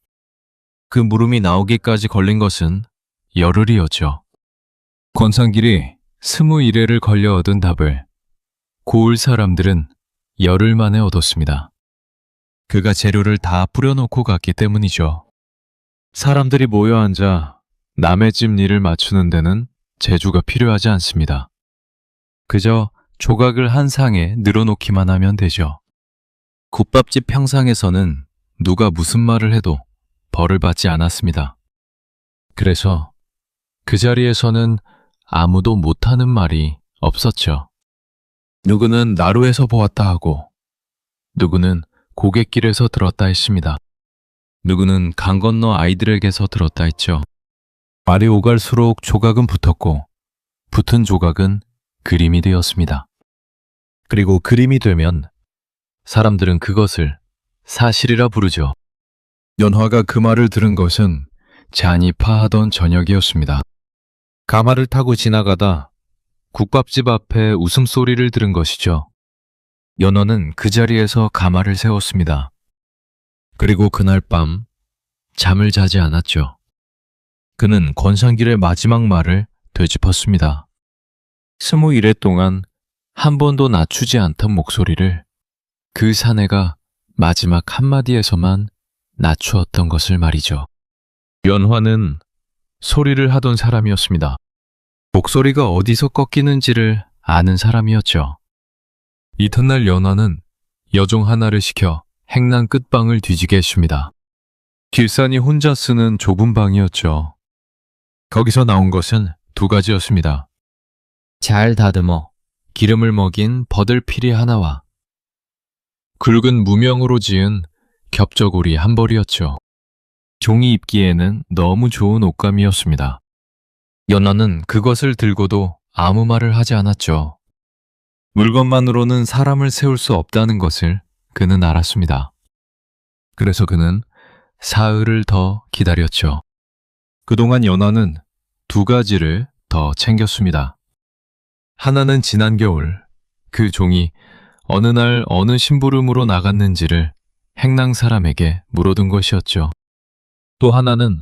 그 물음이 나오기까지 걸린 것은 열흘이었죠. 권상길이 21회를 걸려 얻은 답을 고을 사람들은 열흘 만에 얻었습니다. 그가 재료를 다 뿌려놓고 갔기 때문이죠. 사람들이 모여 앉아 남의 집 일을 맞추는 데는 재주가 필요하지 않습니다. 그저 조각을 한 상에 늘어놓기만 하면 되죠. 국밥집 평상에서는 누가 무슨 말을 해도 벌을 받지 않았습니다. 그래서 그 자리에서는 아무도 못하는 말이 없었죠. 누구는 나루에서 보았다 하고, 누구는 고갯길에서 들었다 했습니다. 누구는 강 건너 아이들에게서 들었다 했죠. 말이 오갈수록 조각은 붙었고, 붙은 조각은 그림이 되었습니다. 그리고 그림이 되면 사람들은 그것을 사실이라 부르죠. 연화가 그 말을 들은 것은 잔이 파하던 저녁이었습니다. 가마를 타고 지나가다 국밥집 앞에 웃음소리를 들은 것이죠. 연화는 그 자리에서 가마를 세웠습니다. 그리고 그날 밤 잠을 자지 않았죠. 그는 권상길의 마지막 말을 되짚었습니다. 21회 동안 한 번도 낮추지 않던 목소리를 그 사내가 마지막 한마디에서만 낮추었던 것을 말이죠. 연화는 소리를 하던 사람이었습니다. 목소리가 어디서 꺾이는지를 아는 사람이었죠. 이튿날 연화는 여종 하나를 시켜 행랑 끝방을 뒤지게 했습니다. 길산이 혼자 쓰는 좁은 방이었죠. 거기서 나온 것은 두 가지였습니다. 잘 다듬어 기름을 먹인 버들피리 하나와 굵은 무명으로 지은 겹저고리 한 벌이었죠. 종이 입기에는 너무 좋은 옷감이었습니다. 연화는 그것을 들고도 아무 말을 하지 않았죠. 물건만으로는 사람을 세울 수 없다는 것을 그는 알았습니다. 그래서 그는 사흘을 더 기다렸죠. 그동안 연화는 두 가지를 더 챙겼습니다. 하나는 지난 겨울 그 종이 어느 날 어느 심부름으로 나갔는지를 행랑 사람에게 물어둔 것이었죠. 또 하나는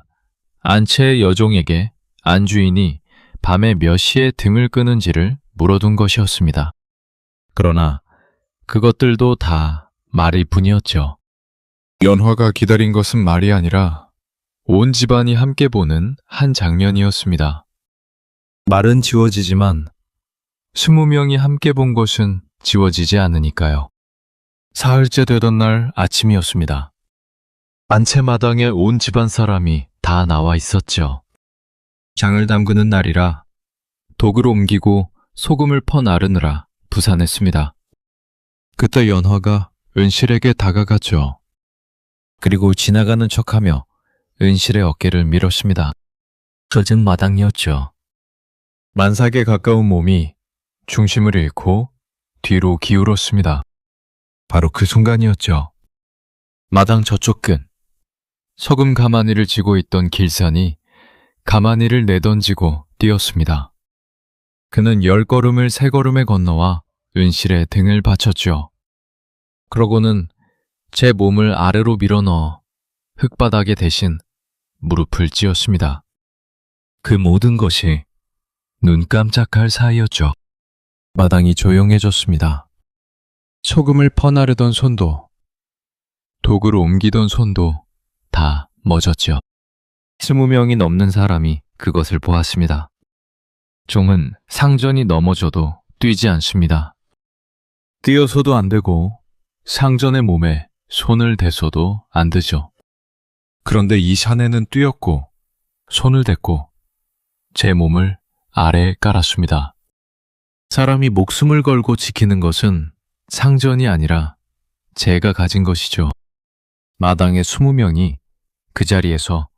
안채의 여종에게 안주인이 밤에 몇 시에 등을 끄는지를 물어둔 것이었습니다. 그러나 그것들도 다 말일 뿐이었죠. 연화가 기다린 것은 말이 아니라 온 집안이 함께 보는 한 장면이었습니다. 말은 지워지지만 20명이 함께 본 것은 지워지지 않으니까요. 사흘째 되던 날 아침이었습니다. 안채 마당에 온 집안 사람이 다 나와 있었죠. 장을 담그는 날이라 독을 옮기고 소금을 퍼 나르느라 부산했습니다. 그때 연화가 은실에게 다가갔죠. 그리고 지나가는 척하며 은실의 어깨를 밀었습니다. 젖은 마당이었죠. 만삭에 가까운 몸이 중심을 잃고 뒤로 기울었습니다. 바로 그 순간이었죠. 마당 저쪽 끝, 소금 가마니를 쥐고 있던 길산이 가마니를 내던지고 뛰었습니다. 그는 10걸음을 3걸음에 건너와 은실에 등을 받쳤죠. 그러고는 제 몸을 아래로 밀어넣어 흙바닥에 대신 무릎을 찧었습니다. 그 모든 것이 눈 깜짝할 사이였죠. 마당이 조용해졌습니다. 소금을 퍼나르던 손도, 도구를 옮기던 손도 다 멎었죠. 20명이 넘는 사람이 그것을 보았습니다. 종은 상전이 넘어져도 뛰지 않습니다. 뛰어서도 안 되고 상전의 몸에 손을 댔어도 안 되죠. 그런데 이 사내는 뛰었고 손을 댔고 제 몸을 아래에 깔았습니다. 사람이 목숨을 걸고 지키는 것은 상전이 아니라 제가 가진 것이죠. 마당의 20명이 그 자리에서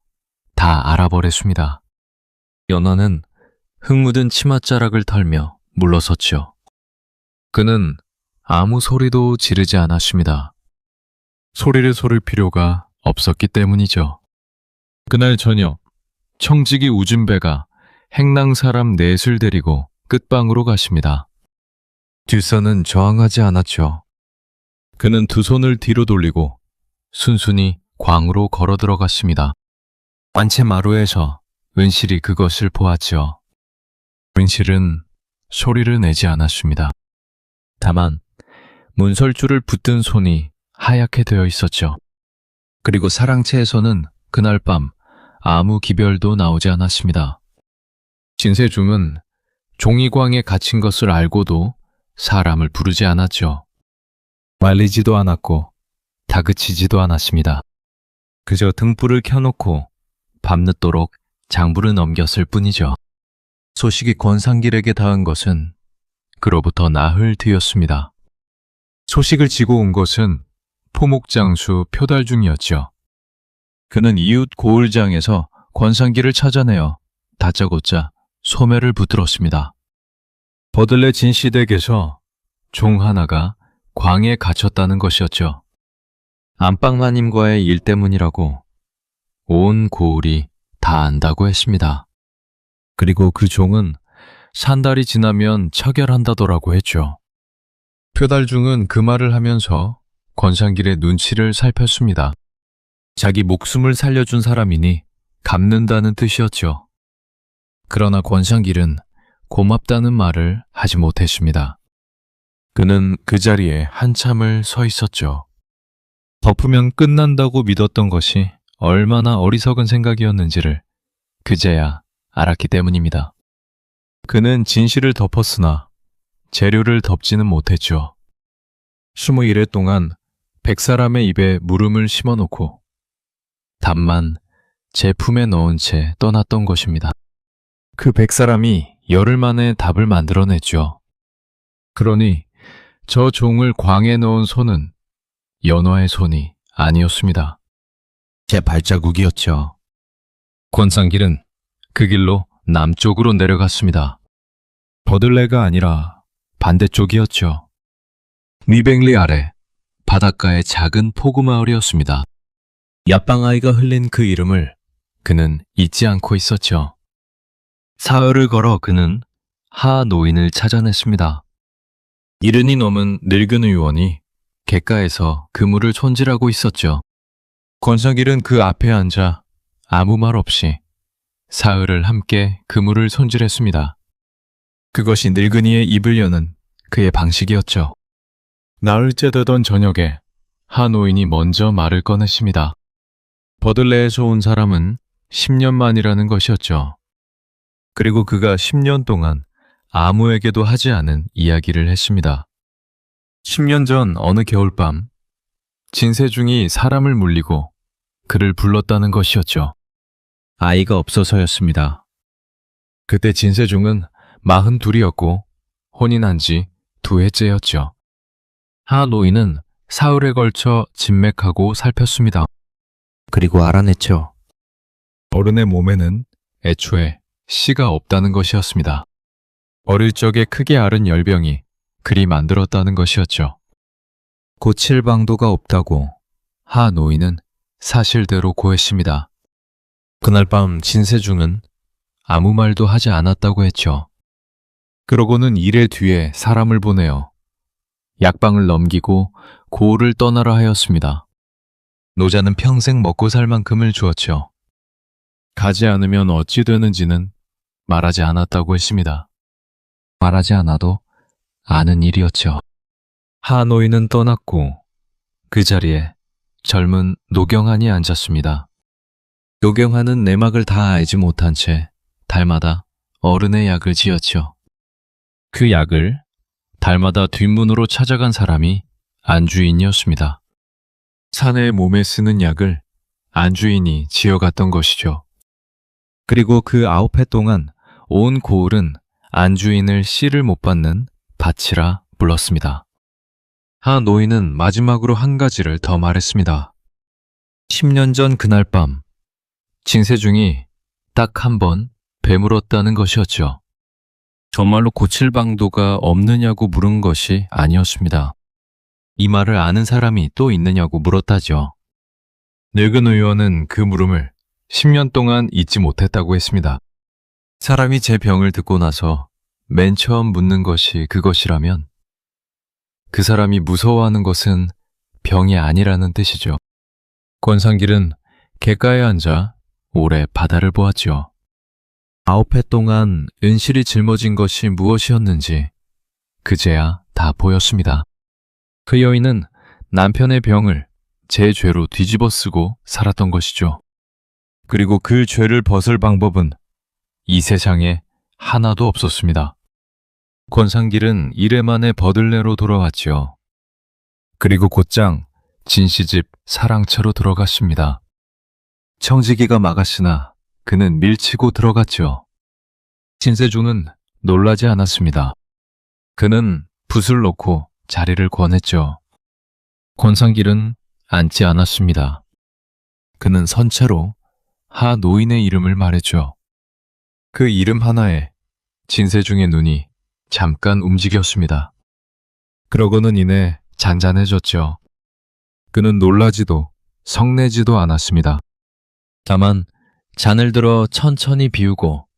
다 알아버렸습니다. 연화는 흙 묻은 치맛자락을 털며 물러섰죠. 그는 아무 소리도 지르지 않았습니다. 소리를 소릴 필요가 없었기 때문이죠. 그날 저녁, 청지기 우준배가 행랑 사람 넷을 데리고 끝방으로 갔습니다. 뒷선은 저항하지 않았죠. 그는 두 손을 뒤로 돌리고 순순히 광으로 걸어 들어갔습니다. 완채 마루에서 은실이 그것을 보았죠. 은실은 소리를 내지 않았습니다. 다만 문설주를 붙든 손이 하얗게 되어 있었죠. 그리고 사랑채에서는 그날 밤 아무 기별도 나오지 않았습니다. 진세중은 종이광에 갇힌 것을 알고도 사람을 부르지 않았죠. 말리지도 않았고 다그치지도 않았습니다. 그저 등불을 켜놓고 밤늦도록 장부를 넘겼을 뿐이죠. 소식이 권상길에게 닿은 것은 그로부터 나흘 뒤였습니다. 소식을 지고 온 것은 포목장수 표달중이었죠. 그는 이웃 고을장에서 권상길을 찾아내어 다짜고짜 소매를 붙들었습니다. 버들레 진시댁에서 종 하나가 광에 갇혔다는 것이었죠. 안방마님과의 일 때문이라고 온 고을이 다 안다고 했습니다. 그리고 그 종은 산 달이 지나면 처결한다더라고 했죠. 표달중은 그 말을 하면서 권상길의 눈치를 살폈습니다. 자기 목숨을 살려준 사람이니 갚는다는 뜻이었죠. 그러나 권상길은 고맙다는 말을 하지 못했습니다. 그는 그 자리에 한참을 서 있었죠. 덮으면 끝난다고 믿었던 것이 얼마나 어리석은 생각이었는지를 그제야 알았기 때문입니다. 그는 진실을 덮었으나 재료를 덮지는 못했죠. 21회 동안 100사람의 입에 물음을 심어놓고 답만 제 품에 넣은 채 떠났던 것입니다. 그 100사람이 열흘 만에 답을 만들어냈죠. 그러니 저 종을 광에 넣은 손은 연화의 손이 아니었습니다. 제 발자국이었죠. 권상길은 그 길로 남쪽으로 내려갔습니다. 버들레가 아니라 반대쪽이었죠. 미백리 아래 바닷가의 작은 포구마을이었습니다. 야빵아이가 흘린 그 이름을 그는 잊지 않고 있었죠. 사흘을 걸어 그는 하 노인을 찾아냈습니다. 이른이 넘은 늙은 의원이 갯가에서 그물을 손질하고 있었죠. 권상길은 그 앞에 앉아 아무 말 없이 사흘을 함께 그물을 손질했습니다. 그것이 늙은이의 입을 여는 그의 방식이었죠. 나흘째 되던 저녁에 하 노인이 먼저 말을 꺼냈습니다. 버들레에서 온 사람은 10년 만이라는 것이었죠. 그리고 그가 10년 동안 아무에게도 하지 않은 이야기를 했습니다. 10년 전 어느 겨울밤 진세중이 사람을 물리고 그를 불렀다는 것이었죠. 아이가 없어서였습니다. 그때 진세중은 42이었고 혼인한 지 2해째였죠. 하 노인은 사흘에 걸쳐 진맥하고 살폈습니다. 그리고 알아냈죠. 어른의 몸에는 애초에 씨가 없다는 것이었습니다. 어릴 적에 크게 앓은 열병이 그리 만들었다는 것이었죠. 고칠 방도가 없다고 하 노인은 사실대로 고했습니다. 그날 밤 진세중은 아무 말도 하지 않았다고 했죠. 그러고는 이래 뒤에 사람을 보내어 약방을 넘기고 고을을 떠나라 하였습니다. 노자는 평생 먹고 살 만큼을 주었죠. 가지 않으면 어찌 되는지는 말하지 않았다고 했습니다. 말하지 않아도 아는 일이었죠. 하 노인은 떠났고 그 자리에 젊은 노경한이 앉았습니다. 노경한은 내막을 다 알지 못한 채 달마다 어른의 약을 지었죠. 그 약을 달마다 뒷문으로 찾아간 사람이 안주인이었습니다. 사내의 몸에 쓰는 약을 안주인이 지어갔던 것이죠. 그리고 그 9해 동안 온 고을은 안주인을 씨를 못 받는 밭이라 불렀습니다. 하 노인은 마지막으로 한 가지를 더 말했습니다. 10년 전 그날 밤 진세중이 딱 한 번 배물었다는 것이었죠. 정말로 고칠 방도가 없느냐고 물은 것이 아니었습니다. 이 말을 아는 사람이 또 있느냐고 물었다죠. 늙은 의원은 그 물음을 10년 동안 잊지 못했다고 했습니다. 사람이 제 병을 듣고 나서 맨 처음 묻는 것이 그것이라면 그 사람이 무서워하는 것은 병이 아니라는 뜻이죠. 권상길은 갯가에 앉아 오래 바다를 보았지요. 9해 동안 은실이 짊어진 것이 무엇이었는지 그제야 다 보였습니다. 그 여인은 남편의 병을 제 죄로 뒤집어 쓰고 살았던 것이죠. 그리고 그 죄를 벗을 방법은 이 세상에 하나도 없었습니다. 권상길은 이래 만에 버들레로 돌아왔지요. 그리고 곧장 진씨집 사랑채로 들어갔습니다. 청지기가 막았으나 그는 밀치고 들어갔죠. 진세중은 놀라지 않았습니다. 그는 붓을 놓고 자리를 권했죠. 권상길은 앉지 않았습니다. 그는 선체로 하 노인의 이름을 말했죠. 그 이름 하나에 진세중의 눈이 잠깐 움직였습니다. 그러고는 이내 잔잔해졌죠. 그는 놀라지도 성내지도 않았습니다. 다만 잔을 들어 천천히 비우고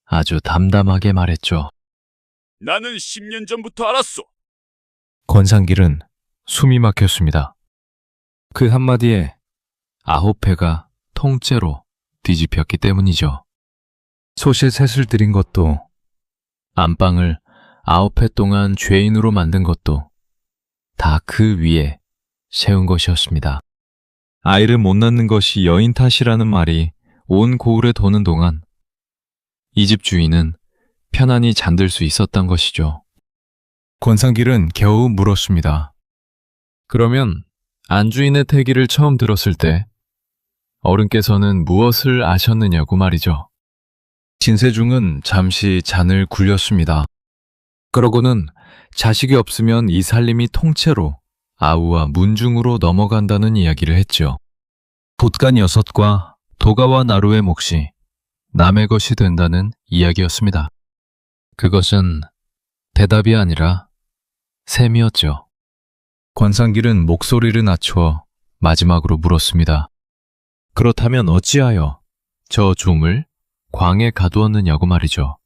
아주 담담하게 말했죠. 나는 10년 전부터 알았소. 권상길은 숨이 막혔습니다. 그 한마디에 9회가 통째로 뒤집혔기 때문이죠. 소실셋을 들인 것도, 안방을 9회 동안 죄인으로 만든 것도 다 그 위에 세운 것이었습니다. 아이를 못 낳는 것이 여인 탓이라는 말이 온 고을에 도는 동안 이 집 주인은 편안히 잠들 수 있었던 것이죠. 권상길은 겨우 물었습니다. 그러면 안주인의 태기를 처음 들었을 때 어른께서는 무엇을 아셨느냐고 말이죠. 진세중은 잠시 잔을 굴렸습니다. 그러고는 자식이 없으면 이 살림이 통째로 아우와 문중으로 넘어간다는 이야기를 했죠. 봇간 6과 도가와 나루의 몫이 남의 것이 된다는 이야기였습니다. 그것은 대답이 아니라 셈이었죠. 권상길은 목소리를 낮추어 마지막으로 물었습니다. 그렇다면 어찌하여 저 종을 광에 가두었느냐고 말이죠.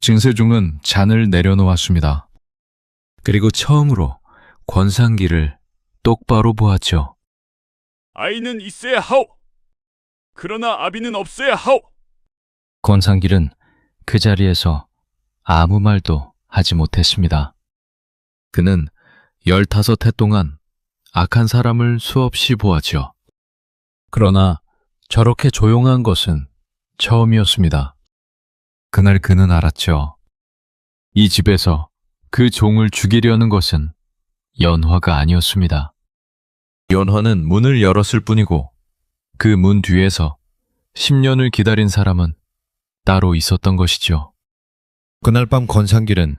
진세중은 잔을 내려놓았습니다. 그리고 처음으로 권상길을 똑바로 보았죠. 아이는 있어야 하오. 그러나 아비는 없어야 하오. 권상길은 그 자리에서 아무 말도 하지 못했습니다. 그는 15해 동안 악한 사람을 수없이 보았죠. 그러나 저렇게 조용한 것은 처음이었습니다. 그날 그는 알았죠. 이 집에서 그 종을 죽이려는 것은 연화가 아니었습니다. 연화는 문을 열었을 뿐이고 그 문 뒤에서 10년을 기다린 사람은 따로 있었던 것이죠. 그날 밤 권상길은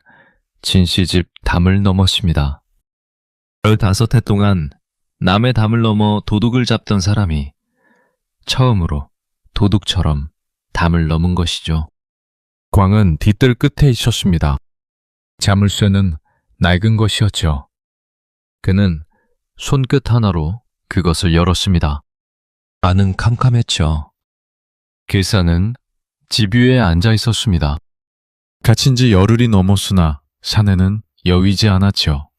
진씨 집 담을 넘었습니다. 15해 동안 남의 담을 넘어 도둑을 잡던 사람이 처음으로 도둑처럼 담을 넘은 것이죠. 광은 뒤뜰 끝에 있었습니다. 자물쇠는 낡은 것이었죠. 그는 손끝 하나로 그것을 열었습니다. 안은 캄캄했죠. 길사는 집 위에 앉아 있었습니다. 갇힌 지 열흘이 넘었으나 사내는 여위지 않았죠.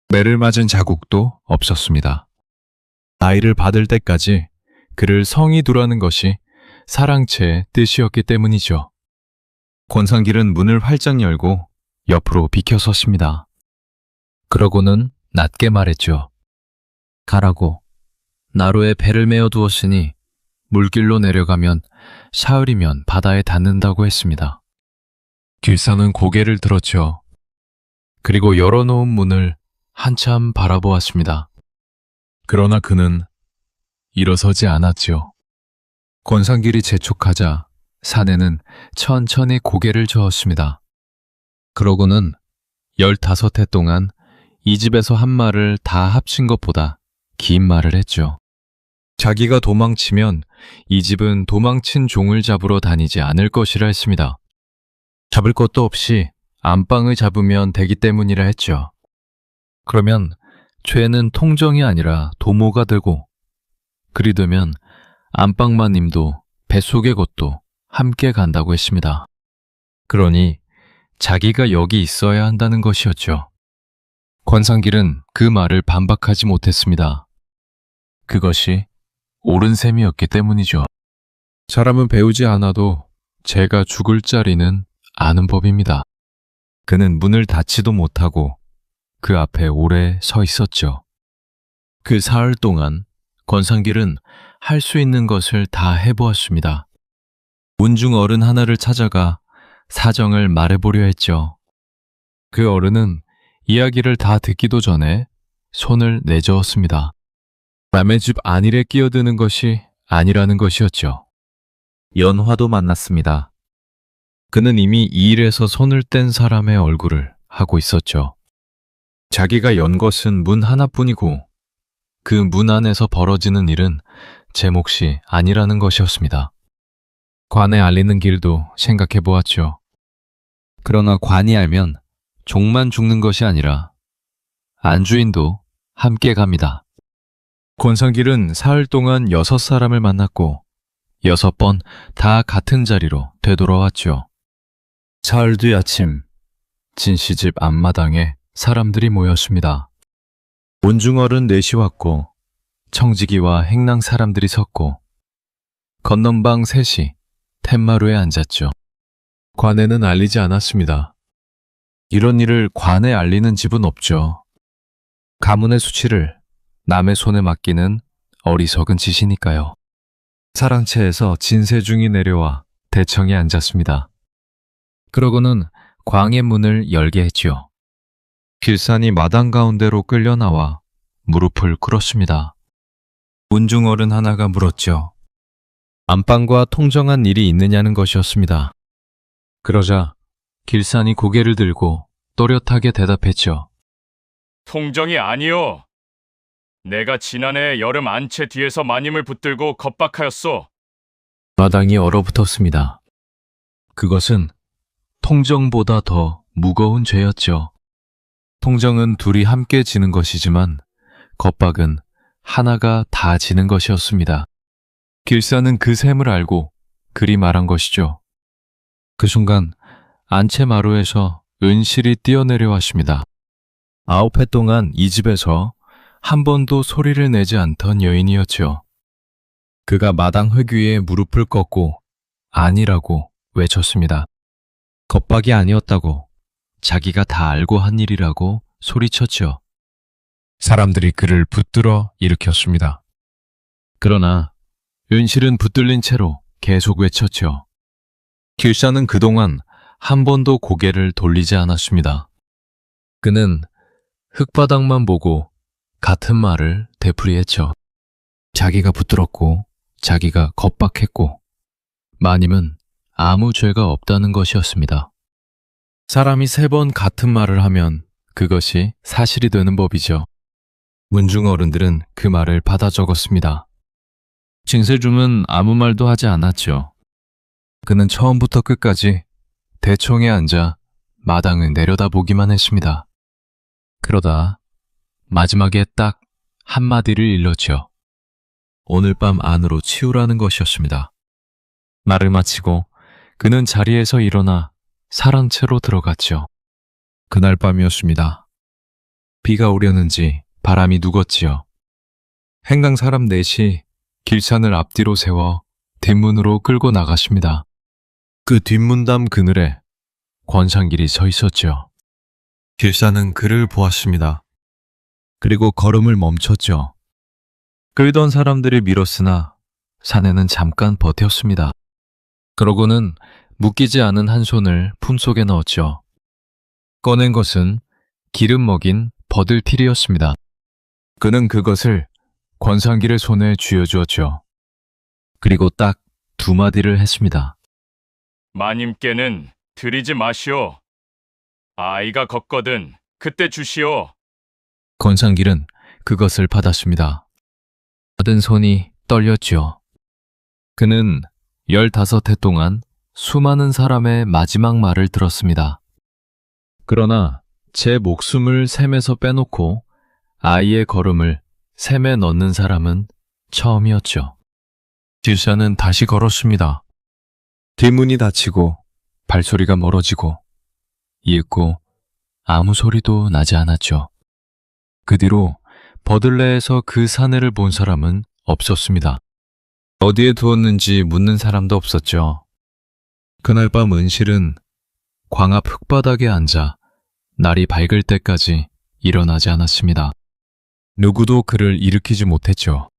매를 맞은 자국도 없었습니다. 나이를 받을 때까지 그를 성이 두라는 것이 사랑체의 뜻이었기 때문이죠. 권상길은 문을 활짝 열고 옆으로 비켜섰습니다. 그러고는 낮게 말했죠. 가라고. 나로에 배를 메어 두었으니 물길로 내려가면 사흘이면 바다에 닿는다고 했습니다. 길사는 고개를 들었죠. 그리고 열어놓은 문을 한참 바라보았습니다. 그러나 그는 일어서지 않았지요. 권상길이 재촉하자 사내는 천천히 고개를 저었습니다. 그러고는 15해 동안 이 집에서 한 말을 다 합친 것보다 긴 말을 했죠. 자기가 도망치면 이 집은 도망친 종을 잡으러 다니지 않을 것이라 했습니다. 잡을 것도 없이 안방을 잡으면 되기 때문이라 했죠. 그러면 죄는 통정이 아니라 도모가 되고, 그리 되면 안방마님도 뱃속의 것도 함께 간다고 했습니다. 그러니 자기가 여기 있어야 한다는 것이었죠. 권상길은 그 말을 반박하지 못했습니다. 그것이 옳은 셈이었기 때문이죠. 사람은 배우지 않아도 제가 죽을 자리는 아는 법입니다. 그는 문을 닫지도 못하고 그 앞에 오래 서 있었죠. 그 사흘 동안 권상길은 할 수 있는 것을 다 해보았습니다. 문중 어른 하나를 찾아가 사정을 말해보려 했죠. 그 어른은 이야기를 다 듣기도 전에 손을 내저었습니다. 남의 집 안일에 끼어드는 것이 아니라는 것이었죠. 연화도 만났습니다. 그는 이미 이 일에서 손을 뗀 사람의 얼굴을 하고 있었죠. 자기가 연 것은 문 하나뿐이고 그 문 안에서 벌어지는 일은 제 몫이 아니라는 것이었습니다. 관에 알리는 길도 생각해 보았죠. 그러나 관이 알면 종만 죽는 것이 아니라 안주인도 함께 갑니다. 권상길은 사흘 동안 6사람을 만났고 6번 다 같은 자리로 되돌아왔죠. 사흘 뒤 아침 진씨집 앞마당에 사람들이 모였습니다. 온중어른 넷이 왔고 청지기와 행랑 사람들이 섰고 건넌방 셋이 툇마루에 앉았죠. 관에는 알리지 않았습니다. 이런 일을 관에 알리는 집은 없죠. 가문의 수치를 남의 손에 맡기는 어리석은 짓이니까요. 사랑채에서 진세중이 내려와 대청에 앉았습니다. 그러고는 광의 문을 열게 했지요. 길산이 마당 가운데로 끌려 나와 무릎을 꿇었습니다. 문중어른 하나가 물었죠. 안방과 통정한 일이 있느냐는 것이었습니다. 그러자 길산이 고개를 들고 또렷하게 대답했죠. 통정이 아니요. 내가 지난해 여름 안채 뒤에서 마님을 붙들고 겁박하였소. 마당이 얼어붙었습니다. 그것은 통정보다 더 무거운 죄였죠. 통정은 둘이 함께 지는 것이지만 겁박은 하나가 다 지는 것이었습니다. 길사는 그 셈을 알고 그리 말한 것이죠. 그 순간 안채 마루에서 은실이 뛰어내려왔습니다. 9해 동안 이 집에서 한 번도 소리를 내지 않던 여인이었죠. 그가 마당 흙 위에 무릎을 꺾고 아니라고 외쳤습니다. 겁박이 아니었다고, 자기가 다 알고 한 일이라고 소리쳤죠. 사람들이 그를 붙들어 일으켰습니다. 그러나 은실은 붙들린 채로 계속 외쳤죠. 길사는 그동안 한 번도 고개를 돌리지 않았습니다. 그는 흙바닥만 보고 같은 말을 되풀이했죠. 자기가 붙들었고 자기가 겁박했고 마님은 아무 죄가 없다는 것이었습니다. 사람이 3번 같은 말을 하면 그것이 사실이 되는 법이죠. 문중 어른들은 그 말을 받아 적었습니다. 진세중은 아무 말도 하지 않았죠. 그는 처음부터 끝까지 대청에 앉아 마당을 내려다보기만 했습니다. 그러다 마지막에 딱 한마디를 일렀죠. 오늘 밤 안으로 치우라는 것이었습니다. 말을 마치고 그는 자리에서 일어나 사람 채로 들어갔죠. 그날 밤이었습니다. 비가 오려는지 바람이 누궜지요. 행강 사람 넷이 길산을 앞뒤로 세워 뒷문으로 끌고 나갔습니다. 그 뒷문담 그늘에 권상길이 서 있었죠. 길산은 그를 보았습니다. 그리고 걸음을 멈췄죠. 끌던 사람들이 밀었으나 사내는 잠깐 버텼습니다. 그러고는 묶이지 않은 한 손을 품속에 넣었죠. 꺼낸 것은 기름 먹인 버들필이었습니다. 그는 그것을 권상길의 손에 쥐어주었죠. 그리고 딱 두 마디를 했습니다. 마님께는 드리지 마시오. 아이가 걷거든 그때 주시오. 권상길은 그것을 받았습니다. 받은 손이 떨렸죠. 그는 15해 동안 수많은 사람의 마지막 말을 들었습니다. 그러나 제 목숨을 샘에서 빼놓고 아이의 걸음을 샘에 넣는 사람은 처음이었죠. 길산은 다시 걸었습니다. 뒷문이 닫히고 발소리가 멀어지고 이윽고 아무 소리도 나지 않았죠. 그 뒤로 버들레에서 그 사내를 본 사람은 없었습니다. 어디에 두었는지 묻는 사람도 없었죠. 그날 밤 은실은 광 앞 흙바닥에 앉아 날이 밝을 때까지 일어나지 않았습니다. 누구도 그를 일으키지 못했죠.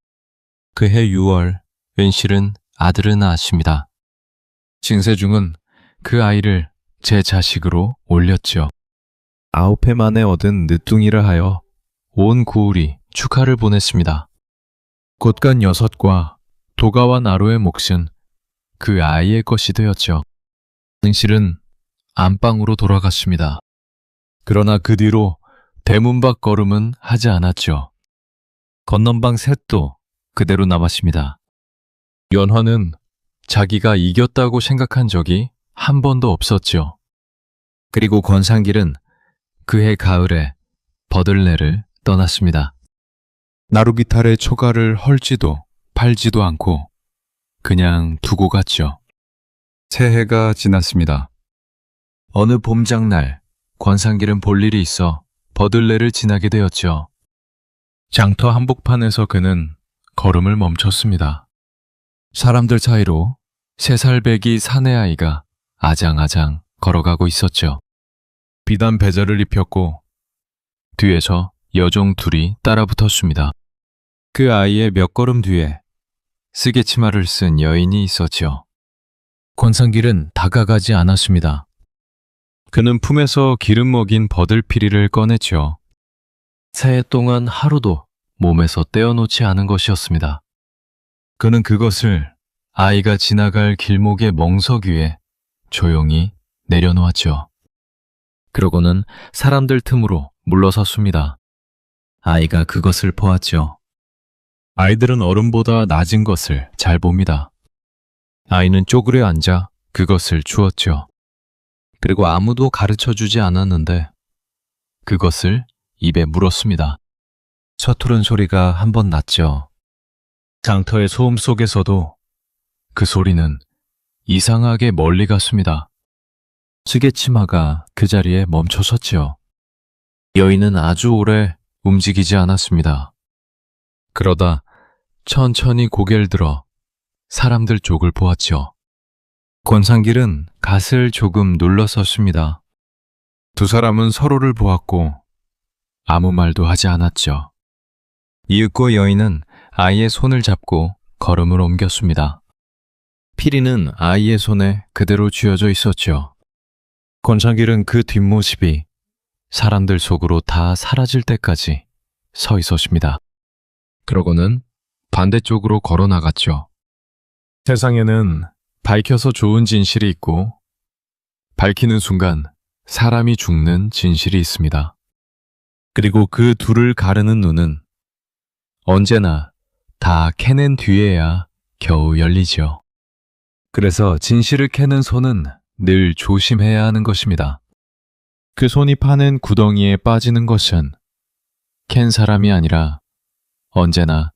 그해 6월 은실은 아들을 낳았습니다. 진세중은 그 아이를 제 자식으로 올렸죠. 9해 만에 얻은 늦둥이를 하여 온 구울이 축하를 보냈습니다. 곳간 6과 도가와 나루의 몫은 그 아이의 것이 되었죠. 은실은 안방으로 돌아갔습니다. 그러나 그 뒤로 대문 밖 걸음은 하지 않았죠. 건넌방 셋도 그대로 남았습니다. 연화는 자기가 이겼다고 생각한 적이 한 번도 없었죠. 그리고 권상길은 그해 가을에 버들레를 떠났습니다. 나루비탈의 초가를 헐지도 팔지도 않고 그냥 두고 갔죠. 새해가 지났습니다. 어느 봄장날 권상길은 볼 일이 있어 버들레를 지나게 되었죠. 장터 한복판에서 그는 걸음을 멈췄습니다. 사람들 사이로 3살 배기 사내아이가 아장아장 걸어가고 있었죠. 비단 배자를 입혔고 뒤에서 여종 둘이 따라붙었습니다. 그 아이의 몇 걸음 뒤에 쓰개치마를 쓴 여인이 있었죠. 권상길은 다가가지 않았습니다. 그는 품에서 기름 먹인 버들피리를 꺼냈죠. 새해 동안 하루도 몸에서 떼어놓지 않은 것이었습니다. 그는 그것을 아이가 지나갈 길목의 멍석 위에 조용히 내려놓았죠. 그러고는 사람들 틈으로 물러섰습니다. 아이가 그것을 보았죠. 아이들은 어른보다 낮은 것을 잘 봅니다. 아이는 쪼그려 앉아 그것을 주었죠. 그리고 아무도 가르쳐주지 않았는데 그것을 입에 물었습니다. 서투른 소리가 한 번 났죠. 장터의 소음 속에서도 그 소리는 이상하게 멀리 갔습니다. 쓰개치마가 그 자리에 멈춰 섰죠. 여인은 아주 오래 움직이지 않았습니다. 그러다 천천히 고개를 들어 사람들 쪽을 보았죠. 권상길은 갓을 조금 눌러섰습니다. 두 사람은 서로를 보았고 아무 말도 하지 않았죠. 이윽고 여인은 아이의 손을 잡고 걸음을 옮겼습니다. 피리는 아이의 손에 그대로 쥐어져 있었죠. 권상길은 그 뒷모습이 사람들 속으로 다 사라질 때까지 서 있었습니다. 그러고는 반대쪽으로 걸어 나갔죠. 세상에는 밝혀서 좋은 진실이 있고 밝히는 순간 사람이 죽는 진실이 있습니다. 그리고 그 둘을 가르는 눈은 언제나 다 캐낸 뒤에야 겨우 열리죠. 그래서 진실을 캐는 손은 늘 조심해야 하는 것입니다. 그 손이 파는 구덩이에 빠지는 것은 캔 사람이 아니라 언제나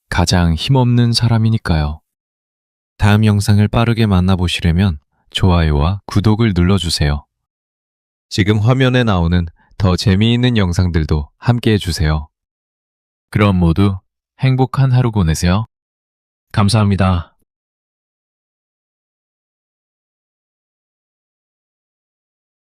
가장 힘없는 사람이니까요. 다음 영상을 빠르게 만나보시려면 좋아요와 구독을 눌러주세요. 지금 화면에 나오는 더 재미있는 영상들도 함께 해주세요. 그럼 모두 행복한 하루 보내세요. 감사합니다.